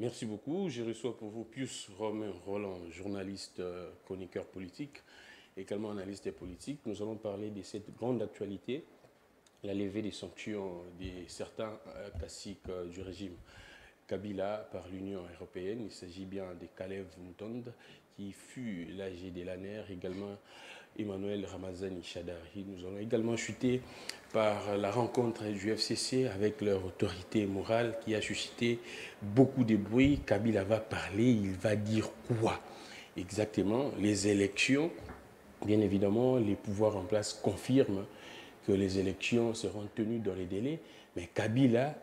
Merci beaucoup. Je reçois pour vous Pius Romain Roland, journaliste, chroniqueur politique, également analyste politique. Nous allons parler de cette grande actualité, la levée des sanctions de certains caciques du régime Kabila par l'Union européenne. Il s'agit bien de Kalev Mutonda, qui fut l'AG de l'ANER, également Emmanuel Ramazani Shadari. Nous allons également chuter par la rencontre du FCC avec leur autorité morale qui a suscité beaucoup de bruit. Kabila va parler, il va dire quoi exactement? Les élections, bien évidemment, les pouvoirs en place confirment que les élections seront tenues dans les délais, mais Kabila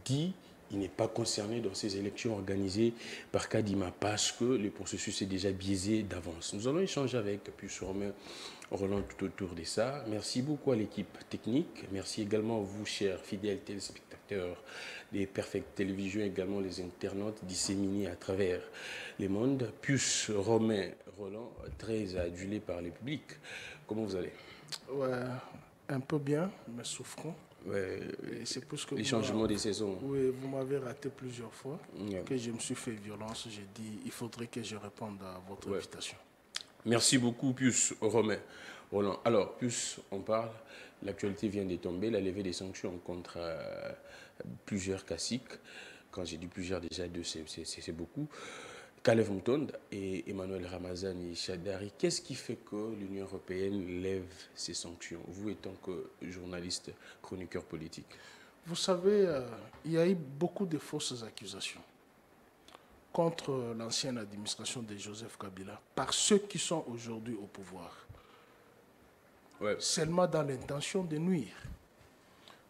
dit il n'est pas concerné dans ces élections organisées par Kadima parce que le processus est déjà biaisé d'avance. Nous allons échanger avec Pius Romain Roland tout autour de ça. Merci beaucoup à l'équipe technique. Merci également à vous, chers fidèles téléspectateurs des Perfect Télévisions, également les internautes disséminés à travers les mondes. Pius Romain Roland, très adulé par le public. Comment vous allez? Ouais, un peu bien, mais souffrant. Ouais, c'est plus que les changements des saisons. Oui, vous m'avez raté plusieurs fois, Ouais. que je me suis fait violence. J'ai dit, il faudrait que je réponde à votre invitation. Merci beaucoup, Pius Romain Roland. Alors, Pius, on parle, l'actualité vient de tomber, la levée des sanctions contre plusieurs caciques. Quand j'ai dit plusieurs, déjà deux, c'est beaucoup. Kalev Mutonda et Emmanuel Ramazani Shadari, qu'est-ce qui fait que l'Union européenne lève ces sanctions, vous étant que journaliste, chroniqueur politique? Vous savez, il y a eu beaucoup de fausses accusations contre l'ancienne administration de Joseph Kabila par ceux qui sont aujourd'hui au pouvoir. Ouais. Seulement dans l'intention de nuire.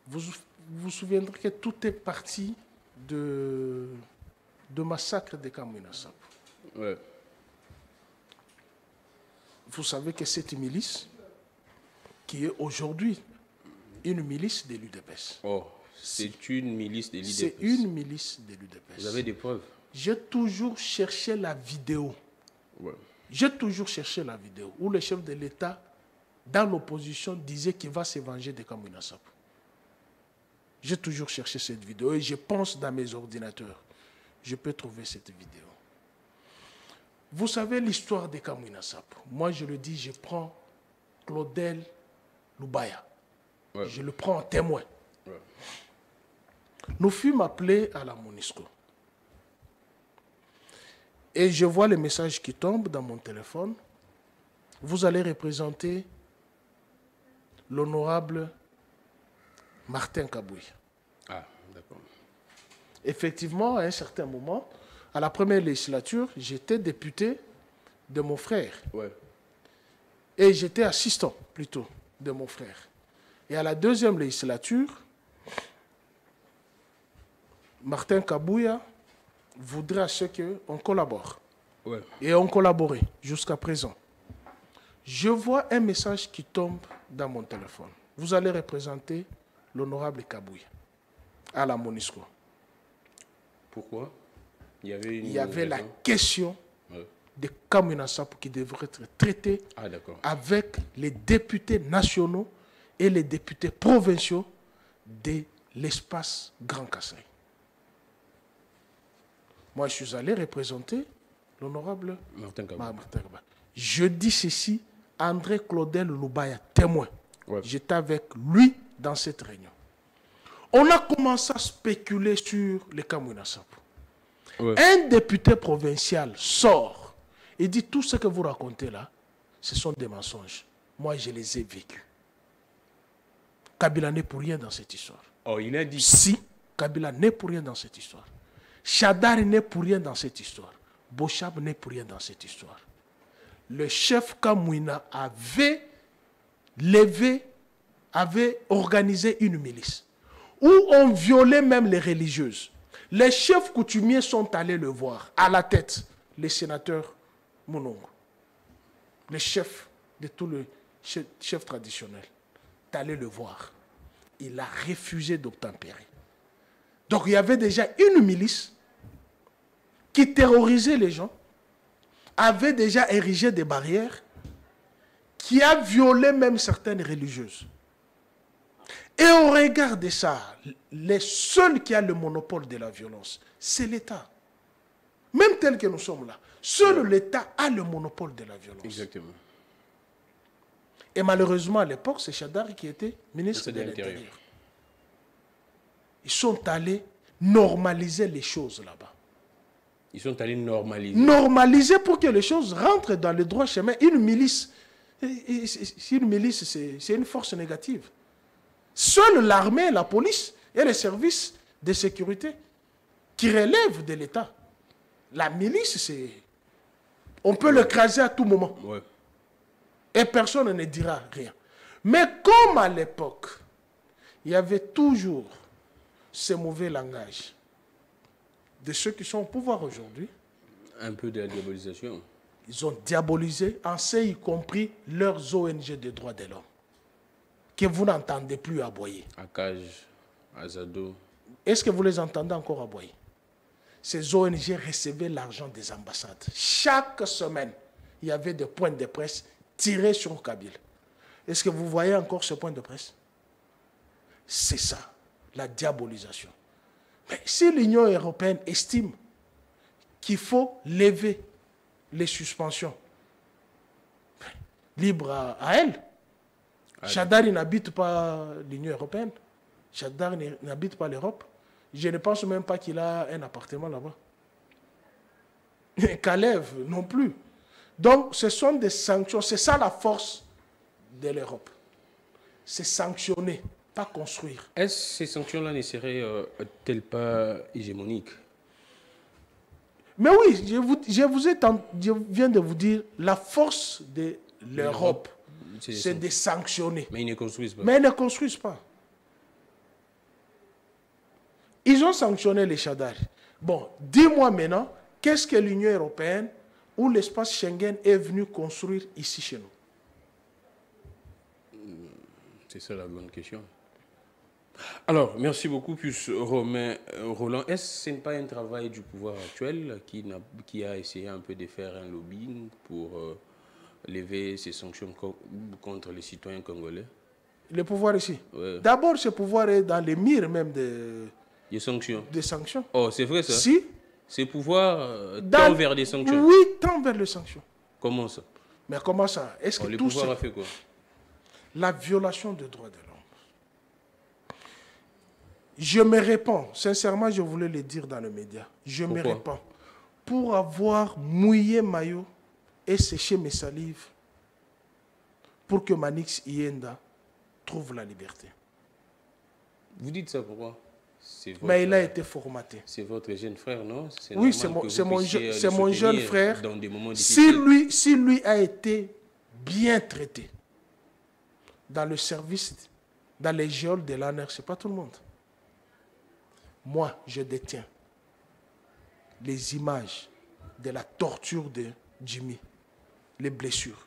Vous vous souviendrez que tout est parti de massacre de Kamwina Nsapu. Ouais. Vous savez que cette milice, qui est aujourd'hui une milice de l'UDPS. Oh, c'est une milice de l'UDPS. C'est une milice de l'UDPS. Vous avez des preuves? J'ai toujours cherché la vidéo. Ouais. J'ai toujours cherché la vidéo où le chef de l'État, dans l'opposition, disait qu'il va se venger de Kamwina Nsapu. J'ai toujours cherché cette vidéo et je pense dans mes ordinateurs. Je peux trouver cette vidéo. Vous savez l'histoire de Kamwina Nsapu. Moi, je le dis, je prends Claudel Lubaya. Ouais. Je le prends en témoin. Ouais. Nous fûmes appelés à la MONUSCO. Et je vois les messages qui tombent dans mon téléphone. Vous allez représenter l'honorable Martin Kabouya. Ah, d'accord. Effectivement, à un certain moment, à la première législature, j'étais député de mon frère. Ouais. Et j'étais assistant, plutôt, de mon frère. Et à la deuxième législature, Martin Kabouya voudrait à ce qu'on collabore. Ouais. Et on collaborait jusqu'à présent. Je vois un message qui tombe dans mon téléphone. Vous allez représenter l'honorable Kabouya à la MONUSCO. Pourquoi? Il y avait la question de Kamwina Nsapu qui devrait être traitée avec les députés nationaux et les députés provinciaux de l'espace Grand Kasaï. Moi, je suis allé représenter l'honorable Martin Kabouya. Je dis ceci, André Claudel Lubaya, témoin. Ouais. J'étais avec lui dans cette réunion. On a commencé à spéculer sur les Kamwina Nsapu. Ouais. Un député provincial sort et dit tout ce que vous racontez là, ce sont des mensonges. Moi, je les ai vécus. Kabila n'est pour rien dans cette histoire. Oh, il a dit. Si, Kabila n'est pour rien dans cette histoire. Shadari n'est pour rien dans cette histoire. Bochab n'est pour rien dans cette histoire. Le chef Kamwina avait organisé une milice où on violait même les religieuses. Les chefs coutumiers sont allés le voir, à la tête, les sénateurs Mounongo, les chefs de tous les chefs traditionnels, sont allés le voir. Il a refusé d'obtempérer. Donc il y avait déjà une milice qui terrorisait les gens, avait déjà érigé des barrières, qui a violé même certaines religieuses. Et au regard de ça, les seuls qui ont le monopole de la violence, c'est l'État. Même tel que nous sommes là. Seul l'État a le monopole de la violence. Exactement. Et malheureusement, à l'époque, c'est Chadari qui était ministre de l'Intérieur. Ils sont allés normaliser les choses là-bas. Ils sont allés normaliser. Normaliser pour que les choses rentrent dans le droit chemin. Une milice, c'est une force négative. Seule l'armée, la police et les services de sécurité qui relèvent de l'État. La milice, c'est... On peut l'écraser à tout moment. Ouais. Et personne ne dira rien. Mais comme à l'époque, il y avait toujours ce mauvais langage de ceux qui sont au pouvoir aujourd'hui. Un peu de la diabolisation. Ils ont diabolisé, en ce y compris leurs ONG des droits de l'homme, que vous n'entendez plus aboyer. Akaj, Azado. Est-ce que vous les entendez encore aboyer? Ces ONG recevaient l'argent des ambassades. Chaque semaine, il y avait des points de presse tirés sur Kabyle. Est-ce que vous voyez encore ce point de presse? C'est ça, la diabolisation. Mais si l'Union européenne estime qu'il faut lever les suspensions, libre à elle. Chadari n'habite pas l'Union européenne. Chadari n'habite pas l'Europe. Je ne pense même pas qu'il a un appartement là-bas. Kalev non plus. Donc, ce sont des sanctions. C'est ça la force de l'Europe. C'est sanctionner, pas construire. Est-ce que ces sanctions-là ne seraient-elles pas hégémoniques? Mais oui, je viens de vous dire, la force de l'Europe, c'est de sanctionner. Mais ils ne construisent pas. Mais ils ne construisent pas. Ils ont sanctionné les Chadari. Bon, dis-moi maintenant, qu'est-ce que l'Union européenne ou l'espace Schengen est venu construire ici chez nous? C'est ça la bonne question. Alors, merci beaucoup, plus Roland. Est-ce que ce n'est pas un travail du pouvoir actuel qui a essayé un peu de faire un lobbying pour lever ces sanctions contre les citoyens congolais? Le pouvoir ici? Ouais. D'abord, ce pouvoir est dans les mires même des sanctions. Oh, c'est vrai ça? Si. Ces pouvoirs tend vers des sanctions? Oui, tend vers les sanctions. Comment ça? Mais comment ça? Est-ce que le tout pouvoir ça... a fait quoi? La violation des droits de l'homme. Je me répands, sincèrement, je voulais le dire dans les médias. Je me répands pour avoir mouillé maillot et séché mes salives pour que Manix Ienda trouve la liberté. Vous dites ça pourquoi? Mais il a été formaté. C'est votre jeune frère, non? Oui, c'est mon jeune frère. Dans des moments difficiles. Si lui a été bien traité dans le service, dans les geôles de l'ANR, ce n'est pas tout le monde. Moi, je détiens les images de la torture de Jimmy, les blessures.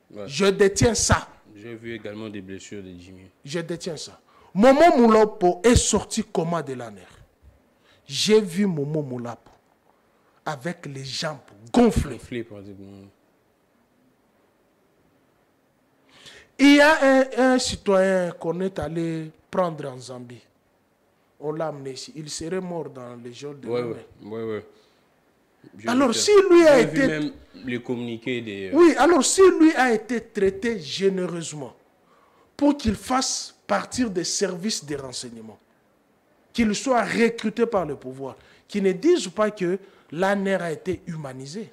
Ouais. Je détiens ça. J'ai vu également des blessures de Jimmy. Je détiens ça. Momo Moulapo est sorti comment de l'ANR? J'ai vu Momo Moulapo avec les jambes gonflées. Il y a un citoyen qu'on est allé prendre en Zambie. On l'a amené ici. Il serait mort dans les geôles de l'ANR. Oui. Alors si lui a été... même les communiqués des... Oui, alors si lui a été traité généreusement pour qu'il fasse partir des services de renseignement, qu'il soit recruté par le pouvoir, qu'il ne dise pas que l'ANR a été humanisé.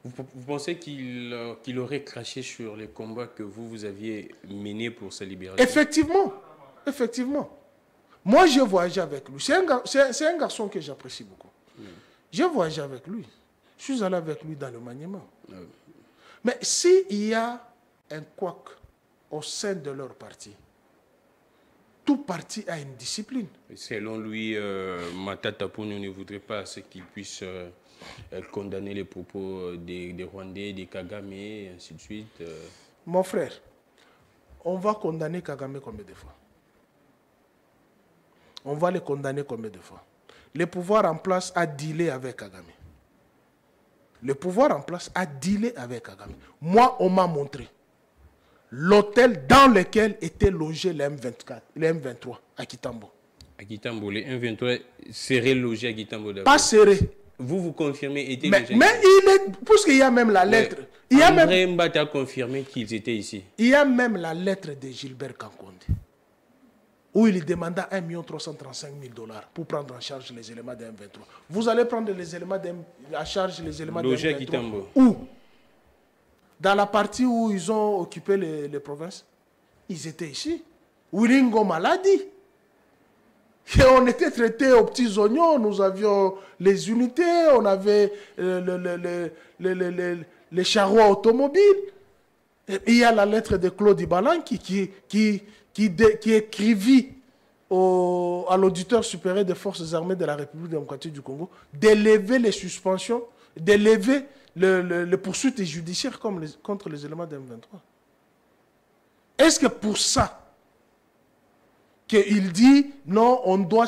Vous pensez qu'il aurait craché sur les combats que vous aviez menés pour sa libération? Effectivement. Moi, j'ai voyagé avec lui. C'est un garçon que j'apprécie beaucoup. J'ai voyagé avec lui. Je suis allé avec lui dans le maniement. Mais s'il y a un couac au sein de leur parti, tout parti a une discipline. Selon lui, Matata Ponyo ne voudrait pas qu'il puisse condamner les propos des Rwandais, des Kagame, et ainsi de suite. Mon frère, on va condamner Kagame combien de fois? On va les condamner combien de fois? Le pouvoir en place a dealé avec Kagame. Le pouvoir en place a dealé avec Kagame. Moi, on m'a montré l'hôtel dans lequel était logé le M23 à Kitambo. À Kitambo, les M23 seraient logés à Kitambo d'abord. Pas serré, Vous confirmez était Mais déjà il est, puisqu'il y a même la lettre, il y a André même, Mbata a confirmé qu'ils étaient ici. il y a même la lettre de Gilbert Kankonde, où il demanda 1 335 000 $ pour prendre en charge les éléments de M23. Vous allez prendre les éléments en charge les éléments de Logé à M23. Kitambo. Où? Dans la partie où ils ont occupé les provinces, ils étaient ici. Wilingo Maladi. Et on était traités aux petits oignons, nous avions les unités, on avait les charrois automobiles. Et il y a la lettre de Claude Ibalan qui écrivit à l'auditeur supérieur des forces armées de la République démocratique du Congo d'élever les suspensions, d'élever les poursuites judiciaires contre les éléments de M23. Est-ce que pour ça qu'il dit non, on doit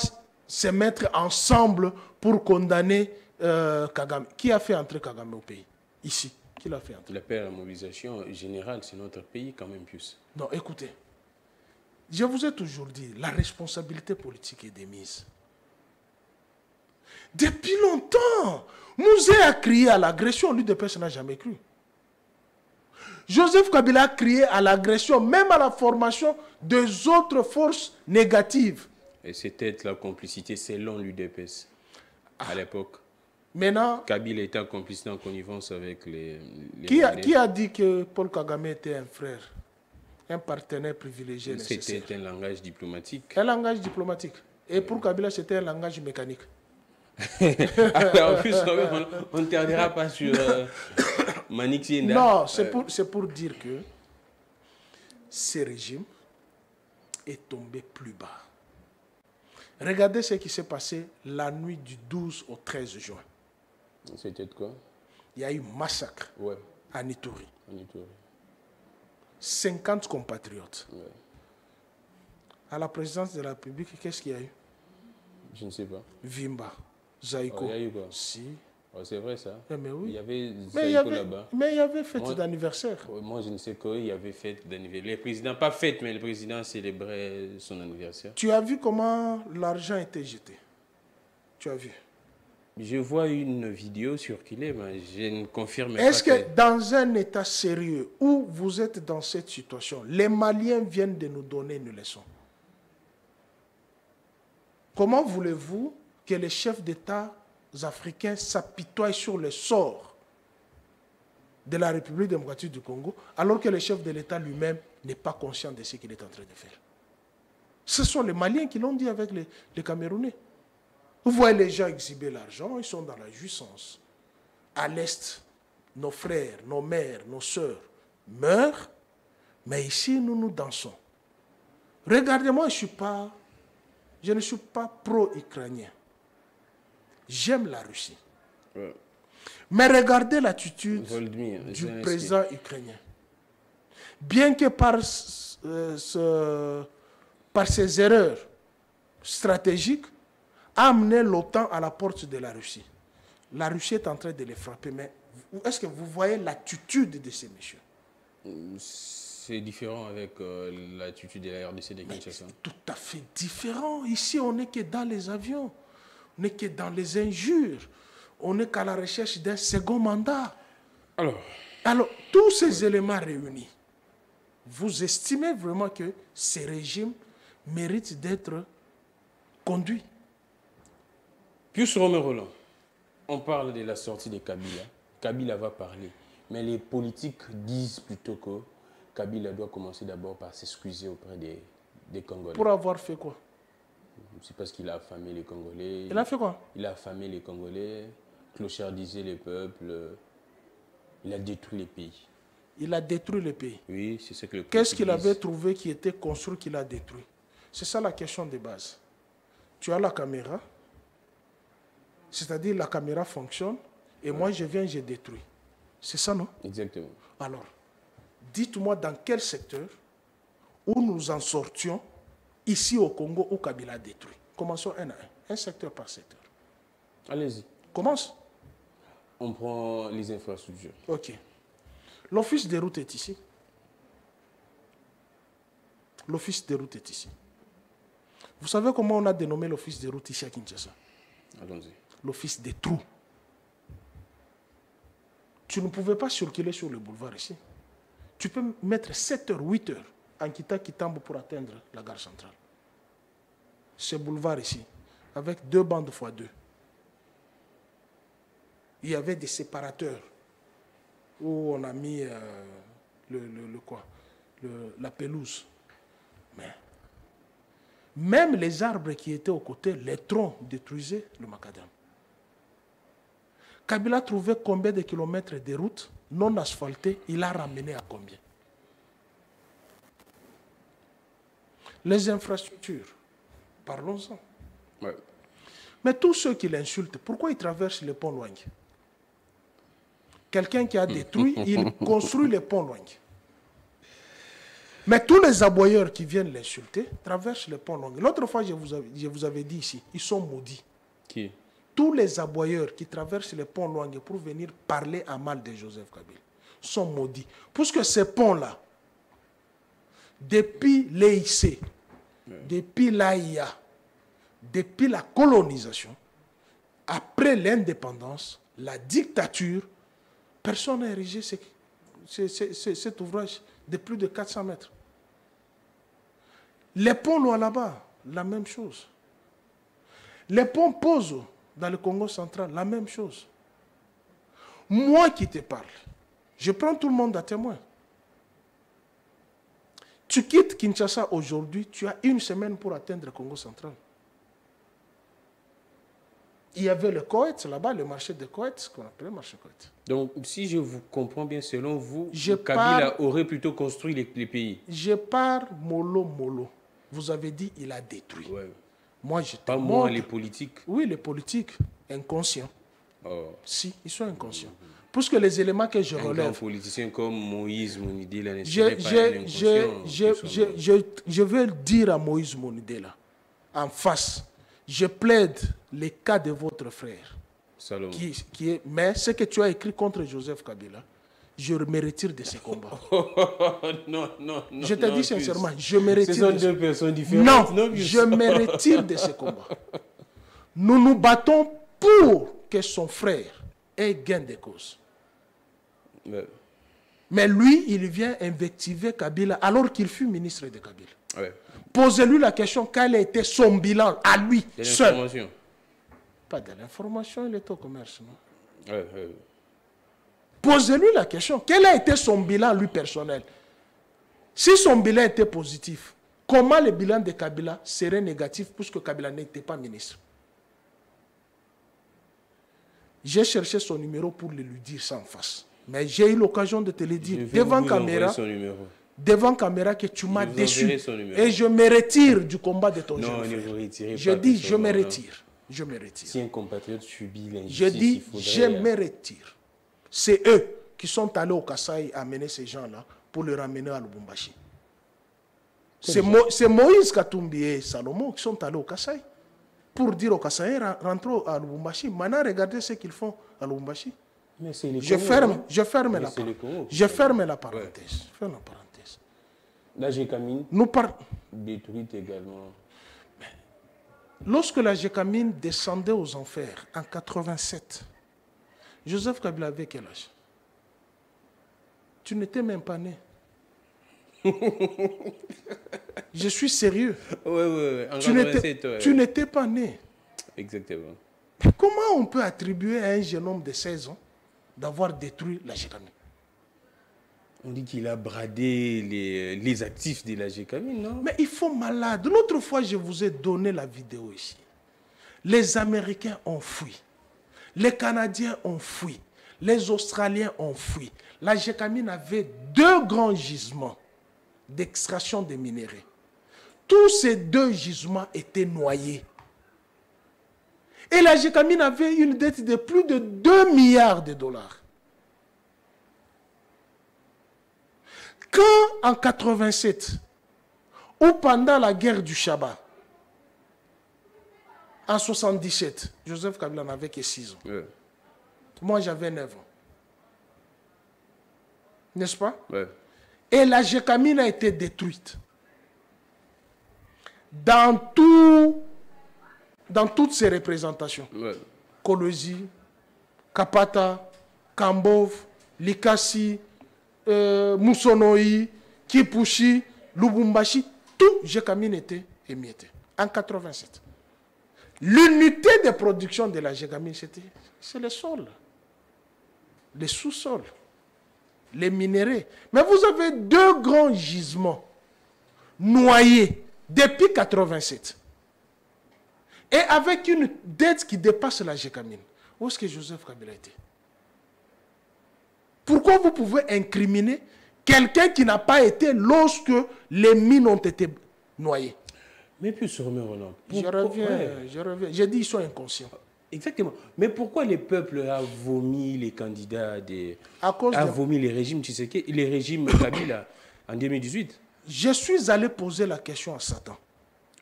se mettre ensemble pour condamner Kagame? Qui a fait entrer Kagame au pays? Ici. Qui l'a fait entrer? L'appel à la mobilisation générale, c'est notre pays quand même plus. Non, écoutez. Je vous ai toujours dit, la responsabilité politique est démise. Depuis longtemps, Mouzé a crié à l'agression, l'UDPS n'a jamais cru. Joseph Kabila a crié à l'agression, même à la formation des autres forces négatives. Et c'était la complicité selon l'UDPS à l'époque. Maintenant, Kabila était en complicité, en connivence avec les qui a dit que Paul Kagame était un frère, un partenaire privilégié nécessaire? C'était un langage diplomatique. Un langage diplomatique. Et pour Kabila, c'était un langage mécanique. Alors, en plus, on ne terminera pas sur Manik Sienda. Non, c'est pour dire que ce régime est tombé plus bas. Regardez ce qui s'est passé la nuit du 12 au 13 juin. C'était de quoi? Il y a eu massacre à Ituri. 50 compatriotes. Ouais. À la présidence de la République, qu'est-ce qu'il y a eu? Je ne sais pas. Vimba, Zaïko. Il y a eu quoi? Si. C'est vrai ça. Mais oui. Il y avait Zaïko là-bas. Mais il y avait fête d'anniversaire. Moi, je ne sais qu'il y avait fête d'anniversaire. Le président, pas fête, mais le président célébrait son anniversaire. Tu as vu comment l'argent était jeté? Tu as vu? Je vois une vidéo circuler, mais je ne confirme pas. Est-ce que dans un état sérieux où vous êtes dans cette situation, les Maliens viennent de nous donner une leçon? Comment voulez-vous que les chefs d'État africains s'apitoient sur le sort de la République démocratique du Congo, alors que le chef de l'État lui-même n'est pas conscient de ce qu'il est en train de faire? Ce sont les Maliens qui l'ont dit avec les Camerounais. Vous voyez les gens exhiber l'argent, ils sont dans la jouissance. À l'Est, nos frères, nos mères, nos sœurs meurent, mais ici, nous dansons. Regardez-moi, je ne suis pas pro-ukrainien. J'aime la Russie. Ouais. Mais regardez l'attitude du président ukrainien. Bien que par ses erreurs stratégiques, a amené l'OTAN à la porte de la Russie. La Russie est en train de les frapper, mais est-ce que vous voyez l'attitude de ces messieurs? C'est différent avec l'attitude de la RDC de Kinshasa. Tout à fait différent. Ici, on n'est que dans les avions, on n'est que dans les injures, on n'est qu'à la recherche d'un second mandat. Alors tous ces éléments réunis, vous estimez vraiment que ces régimes méritent d'être conduits? Pius Romain-Rolland, on parle de la sortie de Kabila. Kabila va parler. Mais les politiques disent plutôt que Kabila doit commencer d'abord par s'excuser auprès des Congolais. Pour avoir fait quoi? C'est parce qu'il a affamé les Congolais. Il a fait quoi? Il a affamé les Congolais, clochardisé les peuples. Il a détruit les pays. Il a détruit le pays. Oui, c'est ce que le Qu'est-ce qu'il avait trouvé qui était construit qu'il a détruit? C'est ça la question de base. Tu as la caméra. C'est-à-dire la caméra fonctionne et moi je viens, je détruis. C'est ça, non? Exactement. Alors, dites-moi dans quel secteur où nous en sortions ici au Congo où Kabila a détruit. Commençons un à un secteur par secteur. Allez-y. Commence. On prend les infrastructures. Ok. L'office des routes est ici. L'office des routes est ici. Vous savez comment on a dénommé l'office des routes ici à Kinshasa? Allons-y. L'office des trous. tu ne pouvais pas circuler sur le boulevard ici. Tu peux mettre 7 heures, 8 heures en quittant Kitambo pour atteindre la gare centrale. Ce boulevard ici, avec 2 bandes x2. Il y avait des séparateurs où on a mis la pelouse. Mais même les arbres qui étaient aux côtés, les troncs détruisaient le macadam. Kabila trouvait combien de kilomètres de routes non asphaltées, il a ramené à combien? Les infrastructures, parlons-en. Ouais. Mais tous ceux qui l'insultent, pourquoi ils traversent le pont Luangi? Quelqu'un qui a détruit, il construit le pont Luangi. Mais tous les aboyeurs qui viennent l'insulter traversent le pont Luangi. L'autre fois, je vous avais dit ici, ils sont maudits. Qui? Tous les aboyeurs qui traversent le pont Luangi pour venir parler à mal de Joseph Kabila sont maudits. Puisque ces ponts-là, depuis l'EIC, depuis l'AIA, depuis la colonisation, après l'indépendance, la dictature, personne n'a érigé cet ouvrage de plus de 400 mètres. Les ponts là-bas, la même chose. Les ponts Pozo, dans le Congo central, la même chose. Moi qui te parle, je prends tout le monde à témoin. Tu quittes Kinshasa aujourd'hui, tu as 1 semaine pour atteindre le Congo central. Il y avait le Koweït, là-bas, le marché de Koweït, ce qu'on appelait le marché Koweït. Donc, si je vous comprends bien, selon vous, Kabila aurait plutôt construit les pays. Je pars mollo. Vous avez dit il a détruit. Ouais. Moi, je te Pas montre. moi, les politiques. Oui, les politiques, inconscients. Oh. Si, ils sont inconscients. Puisque les éléments que je relève... Un politicien comme Moïse Mounidé, je veux dire à Moïse Mounidé, là, en face, je plaide les cas de votre frère. Salomon. Mais ce que tu as écrit contre Joseph Kabila, je me retire de ces combats. Non. Je te dis sincèrement, je me retire. Ce sont 2 personnes différentes. Non, je me retire de ces combats. Nous nous battons pour que son frère ait gain de cause. Ouais. Mais lui, il vient invectiver Kabila alors qu'il fut ministre de Kabila. Ouais. Posez-lui la question, quel a été son bilan à lui seul? Pas de l'information, il est au commerce, non? Ouais. Posez-lui la question, quel a été son bilan lui personnel? Si son bilan était positif, comment le bilan de Kabila serait négatif puisque Kabila n'était pas ministre? J'ai cherché son numéro pour le lui dire ça en face. Mais j'ai eu l'occasion de te le dire devant caméra que tu m'as déçu. Et je me retire du combat de ton jeune frère. Je dis, je me retire. Je me retire. Si un compatriote subit l'injustice, je dis, je me retire. C'est eux qui sont allés au Kasaï amener ces gens-là pour les ramener à Lubumbashi. C'est Moïse Katumbi et Salomon qui sont allés au Kasaï pour dire au Kasaï, rentrons à Lubumbashi. Maintenant, regardez ce qu'ils font à Lubumbashi. Je ferme la parenthèse. La Gécamine nous détruite également. Lorsque la Gécamine descendait aux enfers en 87, Joseph Kabila avait quel âge? Tu n'étais même pas né. Je suis sérieux. Oui. Tu n'étais pas né. Exactement. Comment on peut attribuer à un jeune homme de 16 ans d'avoir détruit la Gécamine? On dit qu'il a bradé les actifs de la Gécamine, non? Mais il faut malade. L'autre fois, je vous ai donné la vidéo ici. Les Américains ont fui. Les Canadiens ont fui. Les Australiens ont fui. La Gécamine avait 2 grands gisements d'extraction des minéraux. Tous ces 2 gisements étaient noyés. Et la Gécamine avait une dette de plus de 2 milliards de dollars. Quand en 87, ou pendant la guerre du Shabbat, en 77, Joseph Kabila n'avait que 6 ans. Ouais. Moi, j'avais 9 ans. N'est-ce pas? Ouais. Et la Gécamine a été détruite. Dans toutes ses représentations. Ouais. Kolosi, Kapata, Kambov, Likasi, Musonoi, Kipushi, Lubumbashi, tout Gécamine était émietté en 87. L'unité de production de la Gécamine, c'est le sol, les sous-sols, les minéraux. Mais vous avez 2 grands gisements noyés depuis 87. Et avec une dette qui dépasse la Gécamine. Où est-ce que Joseph Kabila était? Pourquoi vous pouvez incriminer quelqu'un qui n'a pas été lorsque les mines ont été noyées? Mais puis, sur Roland, je reviens. J'ai dit qu'ils sont inconscients. Exactement. Mais pourquoi les peuples ont vomi les candidats vomi les régimes Tshisekedi, les régimes Kabila en 2018? Je suis allé poser la question à Satan.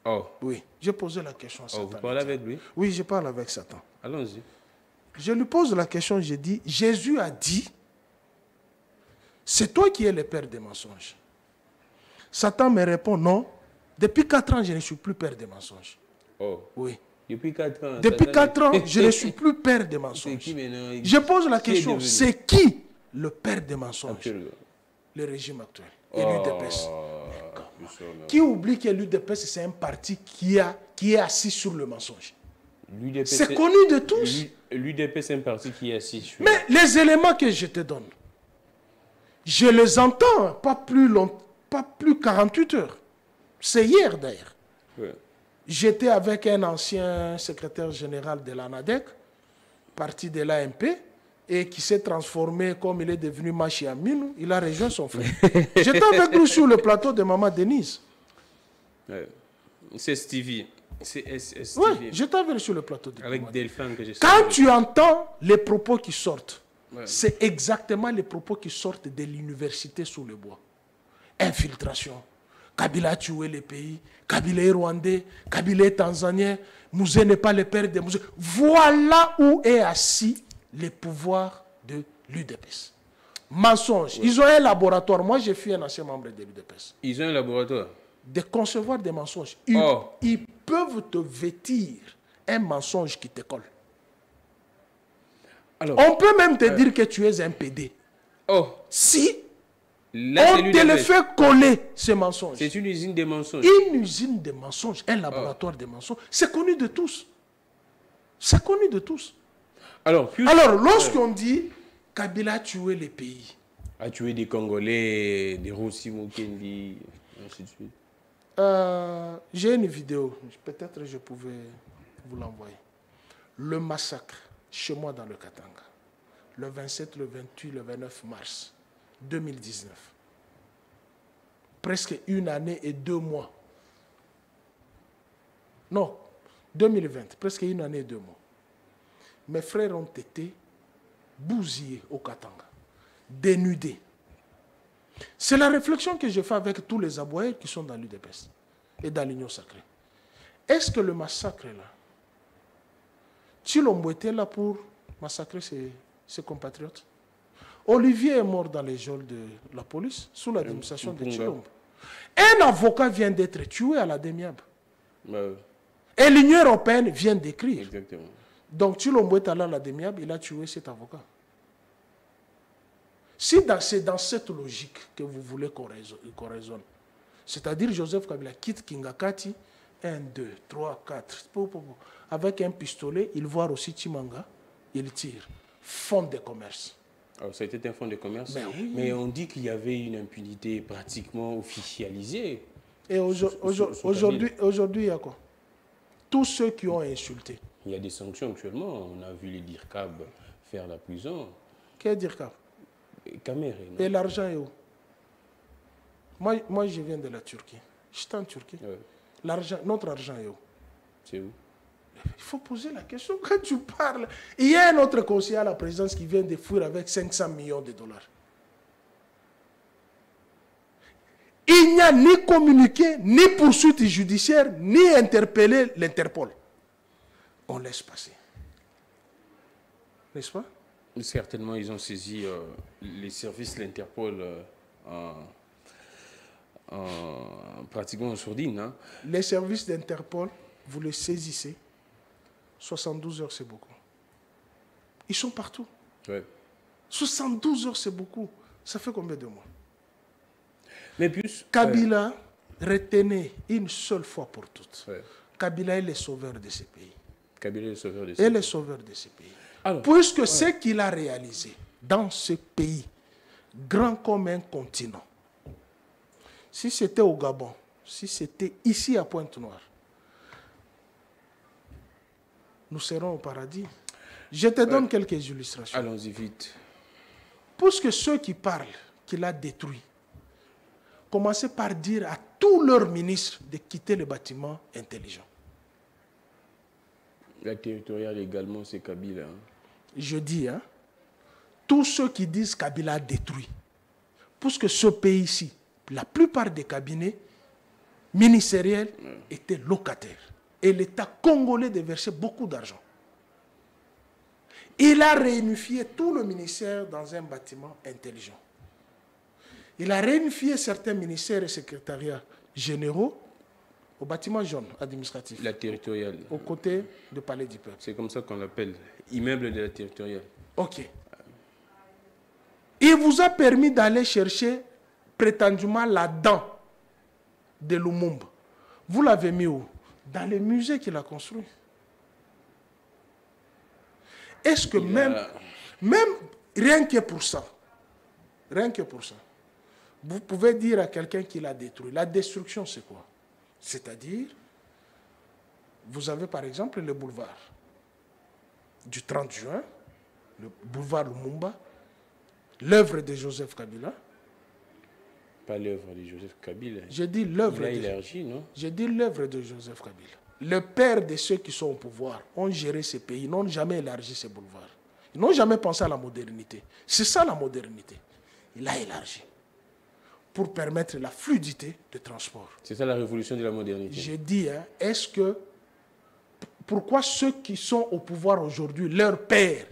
Oh. Oui, j'ai posé la question à Satan. Vous parlez avec lui? Oui, je parle avec Satan. Allons-y. Je lui pose la question, j'ai dit, Jésus a dit, c'est toi qui es le père des mensonges. Satan me répond, non, depuis 4 ans, je ne suis plus père des mensonges. Oh. Oui. Depuis 4 ans. Depuis 4 ans, je ne suis plus père des mensonges. Qui maintenant? Je pose la question, c'est qui le père des mensonges? Absolument. Le régime actuel. Et l'UDPS. Qui oublie que l'UDPS, c'est un parti qui est assis sur le mensonge. C'est connu de tous. L'UDPS, c'est un parti qui est assis sur... Mais les éléments que je te donne, je les entends pas plus 48 heures. C'est hier d'ailleurs. Ouais. J'étais avec un ancien secrétaire général de l'ANADEC, parti de l'AMP, et qui s'est transformé, comme il est devenu Machi Aminou, il a rejoint son frère. J'étais avec lui sur le plateau de Maman Denise. Ouais. C'est Stevie. C'est Stevie. Oui, j'étais avec lui sur le plateau de avec Delphine que je sais. Quand tu entends les propos qui sortent, ouais, c'est exactement les propos qui sortent de l'université sous le bois. Infiltration. Kabila a tué le pays. Kabila est rwandais. Kabila est tanzanien. Mouzé n'est pas le père de Mouzé. Voilà où est assis les pouvoirs de l'UDPS. Mensonge. Ouais. Ils ont un laboratoire. Moi, j'ai fait un ancien membre de l'UDPS. Ils ont un laboratoire. De concevoir des mensonges. Ils peuvent te vêtir un mensonge qui te colle. Alors, on peut même te dire que tu es un PD. Si là, on te le fait coller, ce mensonge. C'est une usine de mensonges. Une usine de mensonges, un laboratoire de mensonges. C'est connu de tous. C'est connu de tous. Alors lorsqu'on dit Kabila a tué les pays. A tué des Congolais, des Rossi Mukendi, ainsi de suite. J'ai une vidéo, peut-être je pouvais vous l'envoyer. Le massacre chez moi dans le Katanga, le 27, le 28, le 29 mars 2019. Presque 1 année et 2 mois. Non, 2020, presque 1 année et 2 mois. Mes frères ont été bousillés au Katanga, dénudés. C'est la réflexion que je fais avec tous les aboyeurs qui sont dans l'UDPS et dans l'Union sacrée. Est-ce que le massacre est là? Tshilombo était là pour massacrer ses compatriotes? Olivier est mort dans les geôles de la police sous l'administration de Tshilombo. Un avocat vient d'être tué à la Demiab. Et l'Union européenne vient d'écrire. Exactement. Donc Tshilombo est allé à la Demiab, il a tué cet avocat. Si c'est dans cette logique que vous voulez qu'on raisonne, c'est-à-dire Joseph Kabila quitte Kingakati, 1, 2, 3, 4, avec un pistolet, il voit aussi Chimanga, il tire. Fonds de commerce. Alors, ça a été un fonds de commerce, oui. Mais on dit qu'il y avait une impunité pratiquement officialisée. Et aujourd'hui, il y a quoi? Tous ceux qui ont insulté. Il y a des sanctions actuellement. On a vu les DIRCAB faire la prison. Quel DIRCAB? Caméré. Et l'argent est où? Moi, je viens de la Turquie. J'étais en Turquie. Ouais. Notre argent est où? C'est où? Il faut poser la question quand tu parles. Il y a un autre conseiller à la présidence qui vient de fuir avec 500 millions de dollars. Il n'y a ni communiqué, ni poursuite judiciaire, ni interpeller l'Interpol. On laisse passer. N'est-ce pas? Certainement, ils ont saisi les services de l'Interpol pratiquement en sourdine. Hein. Les services d'Interpol, vous les saisissez. 72 heures, c'est beaucoup. Ils sont partout. Ouais. 72 heures, c'est beaucoup. Ça fait combien de mois? Mais plus... Kabila, retenez une seule fois pour toutes. Ouais. Kabila est le sauveur de ce pays. Kabila est le sauveur de ce Et pays. le sauveur de ce pays. Alors, Puisque ce qu'il a réalisé dans ce pays, grand comme un continent, si c'était au Gabon, si c'était ici à Pointe-Noire, nous serons au paradis. Je te donne quelques illustrations. allons-y vite. Puisque ceux qui parlent qu'il a détruit, commencez par dire à tous leurs ministres de quitter le bâtiment intelligent. La territoriale également, c'est Kabila. Hein. Je dis, hein, tous ceux qui disent Kabila a détruit, puisque ce pays-ci, la plupart des cabinets ministériels étaient locataires. Et l'État congolais déversait beaucoup d'argent. Il a réunifié tout le ministère dans un bâtiment intelligent. Il a réunifié certains ministères et secrétariats généraux au bâtiment jaune administratif, La territoriale. aux côtés du Palais du Peuple. C'est comme ça qu'on l'appelle. Immeuble de la territoriale. Ok. Il vous a permis d'aller chercher prétendument la dent de Lumumba. Vous l'avez mis où? Dans le musée qu'il a construit. Est-ce que même rien que pour ça, vous pouvez dire à quelqu'un qui l'a détruit, la destruction c'est quoi? C'est-à-dire, vous avez par exemple le boulevard du 30 juin, le boulevard Lumumba, l'œuvre de Joseph Kabila. Pas l'œuvre de Joseph Kabila. J'ai dit l'œuvre Il a de... élargi, non? J'ai dit l'œuvre de Joseph Kabila. Le père de ceux qui sont au pouvoir ont géré ces pays, n'ont jamais élargi ces boulevards. Ils n'ont jamais pensé à la modernité. C'est ça la modernité. Il a élargi pour permettre la fluidité de transport. C'est ça la révolution de la modernité. J'ai dit, hein, est-ce que... Pourquoi ceux qui sont au pouvoir aujourd'hui, leurs pères,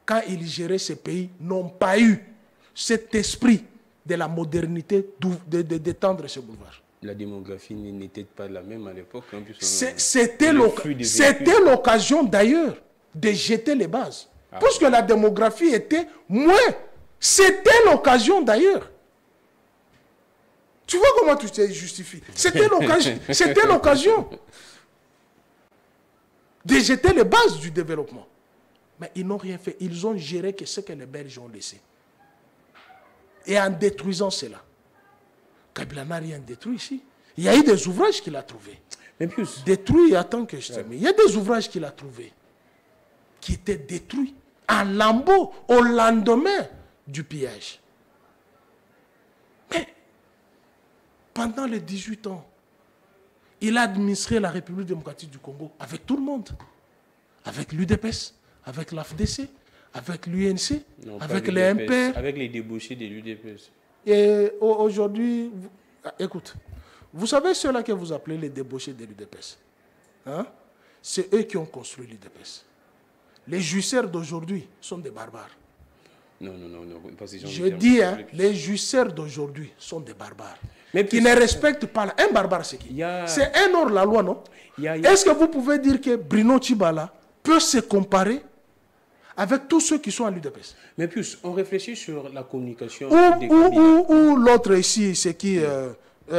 quand ils géraient ces pays, n'ont pas eu cet esprit de la modernité d'étendre ce boulevard? La démographie n'était pas la même à l'époque. Hein, c'était l'occasion d'ailleurs de jeter les bases. Ah, puisque la démographie était moins. C'était l'occasion d'ailleurs. Tu vois comment tu te justifies? C'était l'occasion de jeter les bases du développement. Mais ils n'ont rien fait. Ils ont géré que ce que les Belges ont laissé. Et en détruisant cela, Kabila n'a rien détruit ici. Il y a eu des ouvrages qu'il a trouvés. Mais plus. Détruits, attends que je termine. Il y a des ouvrages qu'il a trouvés qui étaient détruits en lambeaux au lendemain du pillage. Mais pendant les 18 ans, il a administré la République démocratique du Congo avec tout le monde. Avec l'UDPS, avec l'AFDC, avec l'UNC, avec les MPR. Avec les débauchés de l'UDPS. Et aujourd'hui, écoute, vous savez ceux-là que vous appelez les débauchés de l'UDPS, hein? C'est eux qui ont construit l'UDPS. Les jouisseurs d'aujourd'hui sont des barbares. Non. Je dis, hein, les jouisseurs d'aujourd'hui sont des barbares. Mais qui ne respectent pas la... Un barbare, c'est qui? C'est un hors-la-loi, non? Est-ce que vous pouvez dire que Bruno Tshibala peut se comparer avec tous ceux qui sont à l'UDPS? Mais plus, on réfléchit sur la communication. Ou l'autre ici, c'est qui?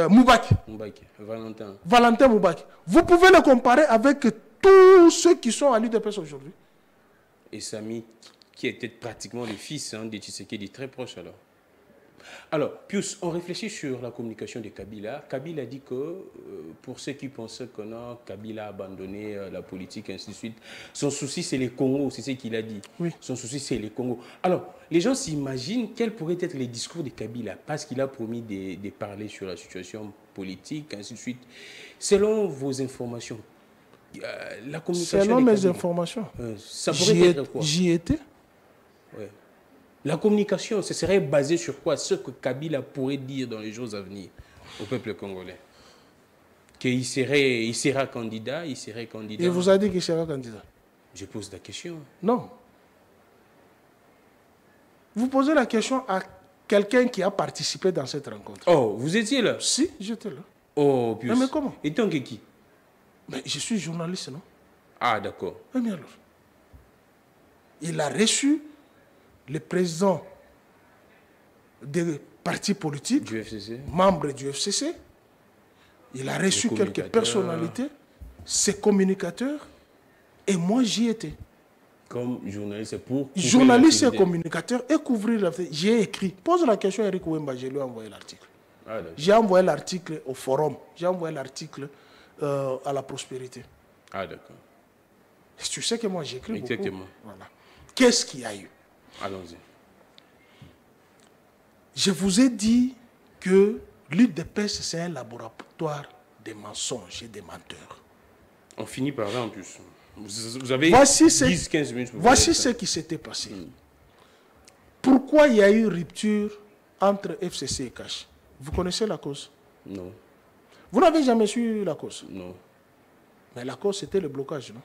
Moubaki. Valentin Moubaki. Vous pouvez le comparer avec tous ceux qui sont à l'UDPS aujourd'hui? Et Sami, qui était pratiquement le fils de Tshisekedi, très proche alors. Alors, Pius, on réfléchit sur la communication de Kabila. Kabila dit que, pour ceux qui pensaient que non, Kabila a abandonné la politique, ainsi de suite, son souci, c'est les Congos, c'est ce qu'il a dit. Oui. Son souci, c'est les Congos. Alors, les gens s'imaginent quels pourraient être les discours de Kabila, parce qu'il a promis de parler sur la situation politique, ainsi de suite. Selon vos informations, la communication selon de mes Kabila, informations, ça pourrait être quoi? J'y étais. Ouais. La communication, ce serait basé sur quoi? Ce que Kabila pourrait dire dans les jours à venir au peuple congolais. Qu'il sera candidat, il serait candidat. Il vous a dit qu'il sera candidat? Je pose la question. Non. Vous posez la question à quelqu'un qui a participé dans cette rencontre. Oh, vous étiez là? Si, j'étais là. Oh, puis. Mais comment? Et tant que qui? Mais je suis journaliste, non? Ah, d'accord. Mais alors, il a reçu les présidents des partis politiques, Du FCC. membres du FCC. Il a reçu quelques personnalités, ses communicateurs, et moi j'y étais. Comme journaliste, pour... Journaliste et communicateur, et couvrir l'activité. J'ai écrit. Pose la question à Eric Ouemba, je lui ai envoyé l'article. Ah, j'ai envoyé l'article au forum, j'ai envoyé l'article à la prospérité. Ah, d'accord. Tu sais que moi j'écris beaucoup. Exactement. Voilà. Qu'est-ce qu'il y a eu? Allons-y. Je vous ai dit que l'UDPS, c'est un laboratoire des mensonges et des menteurs. On finit par là en plus. Vous avez 10-15 minutes. Voici ce qui s'était passé. Pourquoi il y a eu rupture entre FCC et CACH? Vous connaissez la cause? Non. Vous n'avez jamais su la cause? Non. Mais la cause, c'était le blocage, non?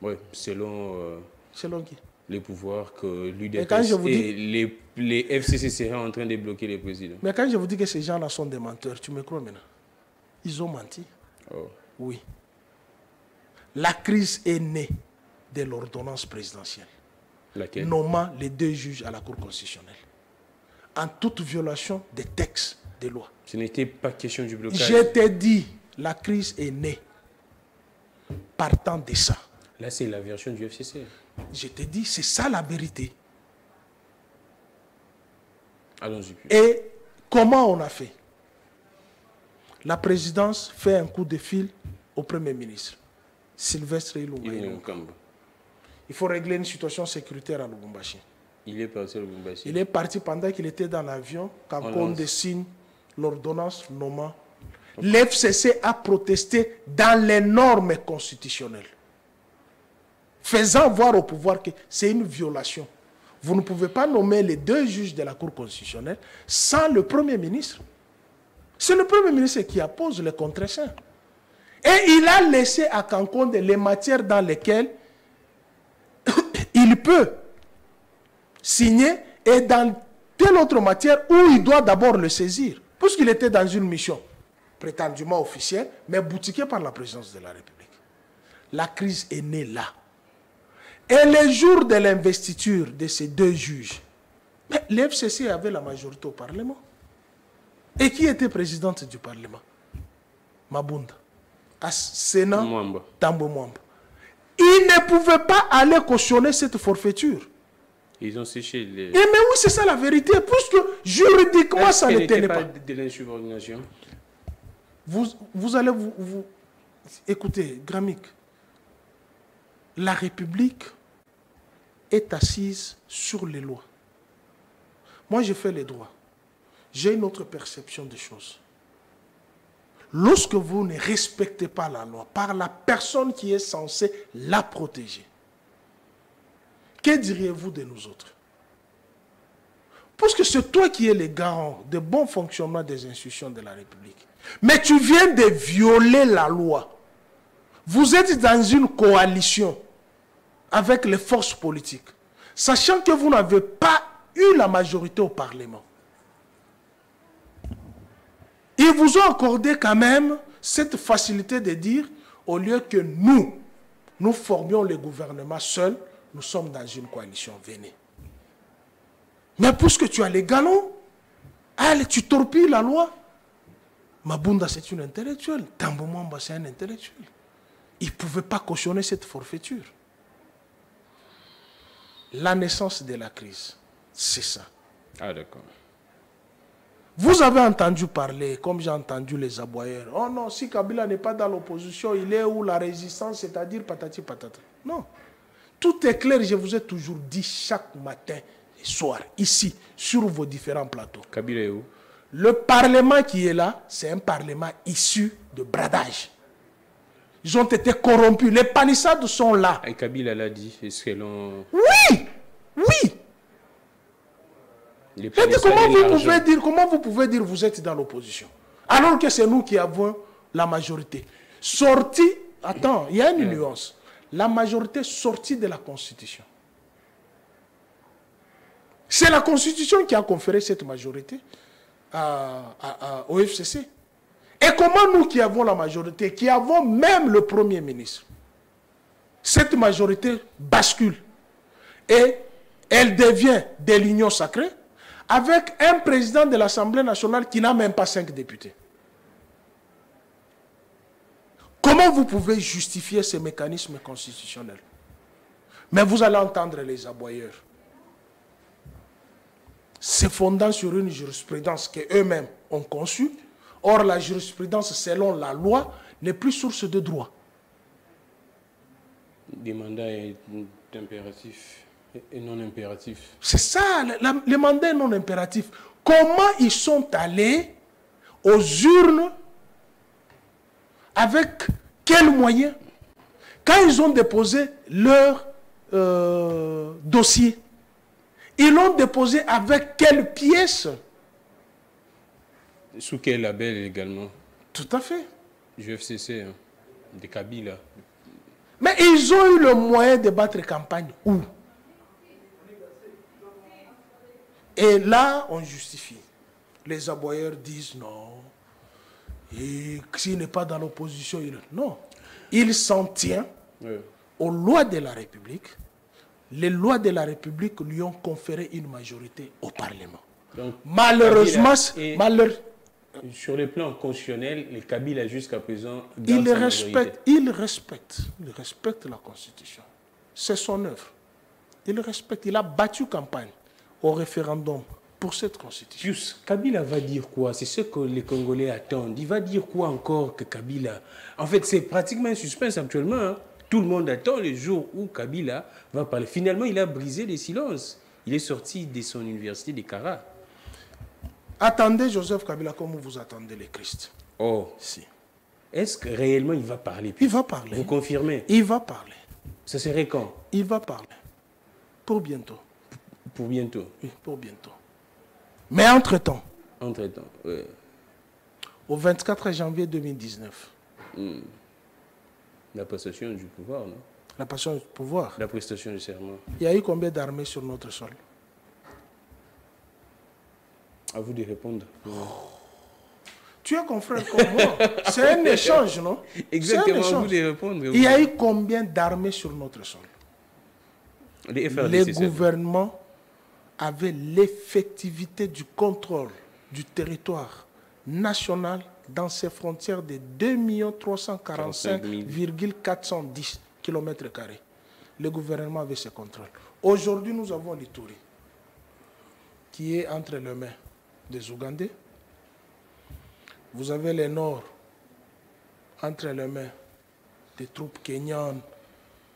Oui, selon... selon qui? Les pouvoirs que l'UDPS et les FCC seraient en train de bloquer les présidents. Mais quand je vous dis que ces gens-là sont des menteurs, tu me crois maintenant? Ils ont menti. Oh. Oui. La crise est née de l'ordonnance présidentielle. Laquelle? Nommant les 2 juges à la Cour constitutionnelle. En toute violation des textes des lois. Ce n'était pas question du blocage. Je t'ai dit, la crise est née partant de ça. Là, c'est la version du FCC. Je t'ai dit, c'est ça la vérité. Allons-y. Et comment on a fait? La présidence fait un coup de fil au Premier ministre, Sylvestre Ilunga. Il faut régler une situation sécuritaire à Lubumbashi. Il est parti à Lubumbashi. Il est parti pendant qu'il était dans l'avion, quand on signe l'ordonnance nommant. L'FCC a protesté dans les normes constitutionnelles, faisant voir au pouvoir que c'est une violation. Vous ne pouvez pas nommer les 2 juges de la Cour constitutionnelle sans le Premier ministre. C'est le Premier ministre qui appose les contre-saints. Et il a laissé à Kankonde les matières dans lesquelles il peut signer et dans telle autre matière où il doit d'abord le saisir. Puisqu'il était dans une mission prétendument officielle, mais boutiquée par la présidence de la République. La crise est née là. Et le jour de l'investiture de ces 2 juges, l'FCC avait la majorité au Parlement. Et qui était présidente du Parlement? Mabunda. À Sénat, Tambo Mwamba. Ils ne pouvaient pas aller cautionner cette forfaiture. Ils ont séché les... Mais oui, c'est ça la vérité, puisque juridiquement, ça ne tenait pas. De l'insubordination. Vous allez vous... Écoutez, Gramic, la République est assise sur les lois. Moi, je fais les droits. J'ai une autre perception des choses. Lorsque vous ne respectez pas la loi par la personne qui est censée la protéger, que diriez-vous de nous autres? Parce que c'est toi qui es le garant de bon fonctionnement des institutions de la République. Mais tu viens de violer la loi. Vous êtes dans une coalition avec les forces politiques, sachant que vous n'avez pas eu la majorité au Parlement. Ils vous ont accordé quand même cette facilité de dire, au lieu que nous formions le gouvernement seuls, nous sommes dans une coalition, venez. Mais puisque tu as les galons, allez, tu torpilles la loi. Mabunda, c'est une intellectuelle. Tambo Mwamba, c'est un intellectuel. Il ne pouvait pas cautionner cette forfaiture. La naissance de la crise, c'est ça. Ah, d'accord. Vous avez entendu parler, comme j'ai entendu les aboyeurs, oh non, si Kabila n'est pas dans l'opposition, il est où la résistance, c'est-à-dire patati patata. Non. Tout est clair, je vous ai toujours dit chaque matin et soir, ici, sur vos différents plateaux. Kabila est où? Le Parlement qui est là, c'est un Parlement issu de bradage. Ils ont été corrompus. Les palissades sont là. Et Kabila l'a dit. Est-ce que l'on... Oui! Oui! Mais comment vous pouvez dire vous êtes dans l'opposition? Alors que c'est nous qui avons la majorité. Sortie, attends, il y a une nuance. La majorité sortie de la Constitution. C'est la Constitution qui a conféré cette majorité au FCC. Et comment nous qui avons la majorité, qui avons même le Premier ministre, cette majorité bascule et elle devient de l'union sacrée, avec un président de l'Assemblée nationale qui n'a même pas 5 députés. Comment vous pouvez justifier ces mécanismes constitutionnels? Mais vous allez entendre les aboyeurs. Se fondant sur une jurisprudence qu'eux-mêmes ont conçue. Or, la jurisprudence, selon la loi, n'est plus source de droit. Des mandats impératifs et non impératifs. C'est ça, les mandats non impératifs. Comment ils sont allés aux urnes? Avec quels moyens? Quand ils ont déposé leur dossier, ils l'ont déposé avec quelle pièce? Sous quel label également? Tout à fait. GFCC, hein, des Kabila. Mais ils ont eu le moyen de battre campagne où? Et là, on justifie. Les aboyeurs disent non. Et s'il n'est pas dans l'opposition, non. Il s'en tient aux lois de la République. Les lois de la République lui ont conféré une majorité au Parlement. Donc, malheureusement, sur le plan constitutionnel, les Kabila jusqu'à présent il respecte la Constitution. C'est son œuvre. Il respecte. Il a battu campagne au référendum pour cette Constitution. Pius, Kabila va dire quoi? C'est ce que les Congolais attendent. Il va dire quoi encore que Kabila? En fait, c'est pratiquement un suspense actuellement. Hein. Tout le monde attend le jour où Kabila va parler. Finalement, il a brisé les silences. Il est sorti de son université de Kara. Attendez Joseph Kabila comme vous attendez le Christ. Oh. Si. Est-ce que réellement il va parler? Il va parler. Vous confirmez? Il va parler. Ça serait quand? Il va parler. Pour bientôt. Pour bientôt? Oui, pour bientôt. Mais entre-temps. Entre-temps, oui. Au 24 janvier 2019. La passation du pouvoir, non? La passation du pouvoir. La prestation du serment. Il y a eu combien d'armées sur notre sol? À vous de répondre. Tu es confrère comme moi. C'est un échange, non? Exactement, à vous de répondre. Il y a eu combien d'armées sur notre sol? Les gouvernements avaient l'effectivité du contrôle du territoire national dans ses frontières de 2 345,410 km². Le gouvernement avait ce contrôle. Aujourd'hui, nous avons l'Ituri, qui est entre les mains des Ougandais. Vous avez le nord entre les mains des troupes kenyanes,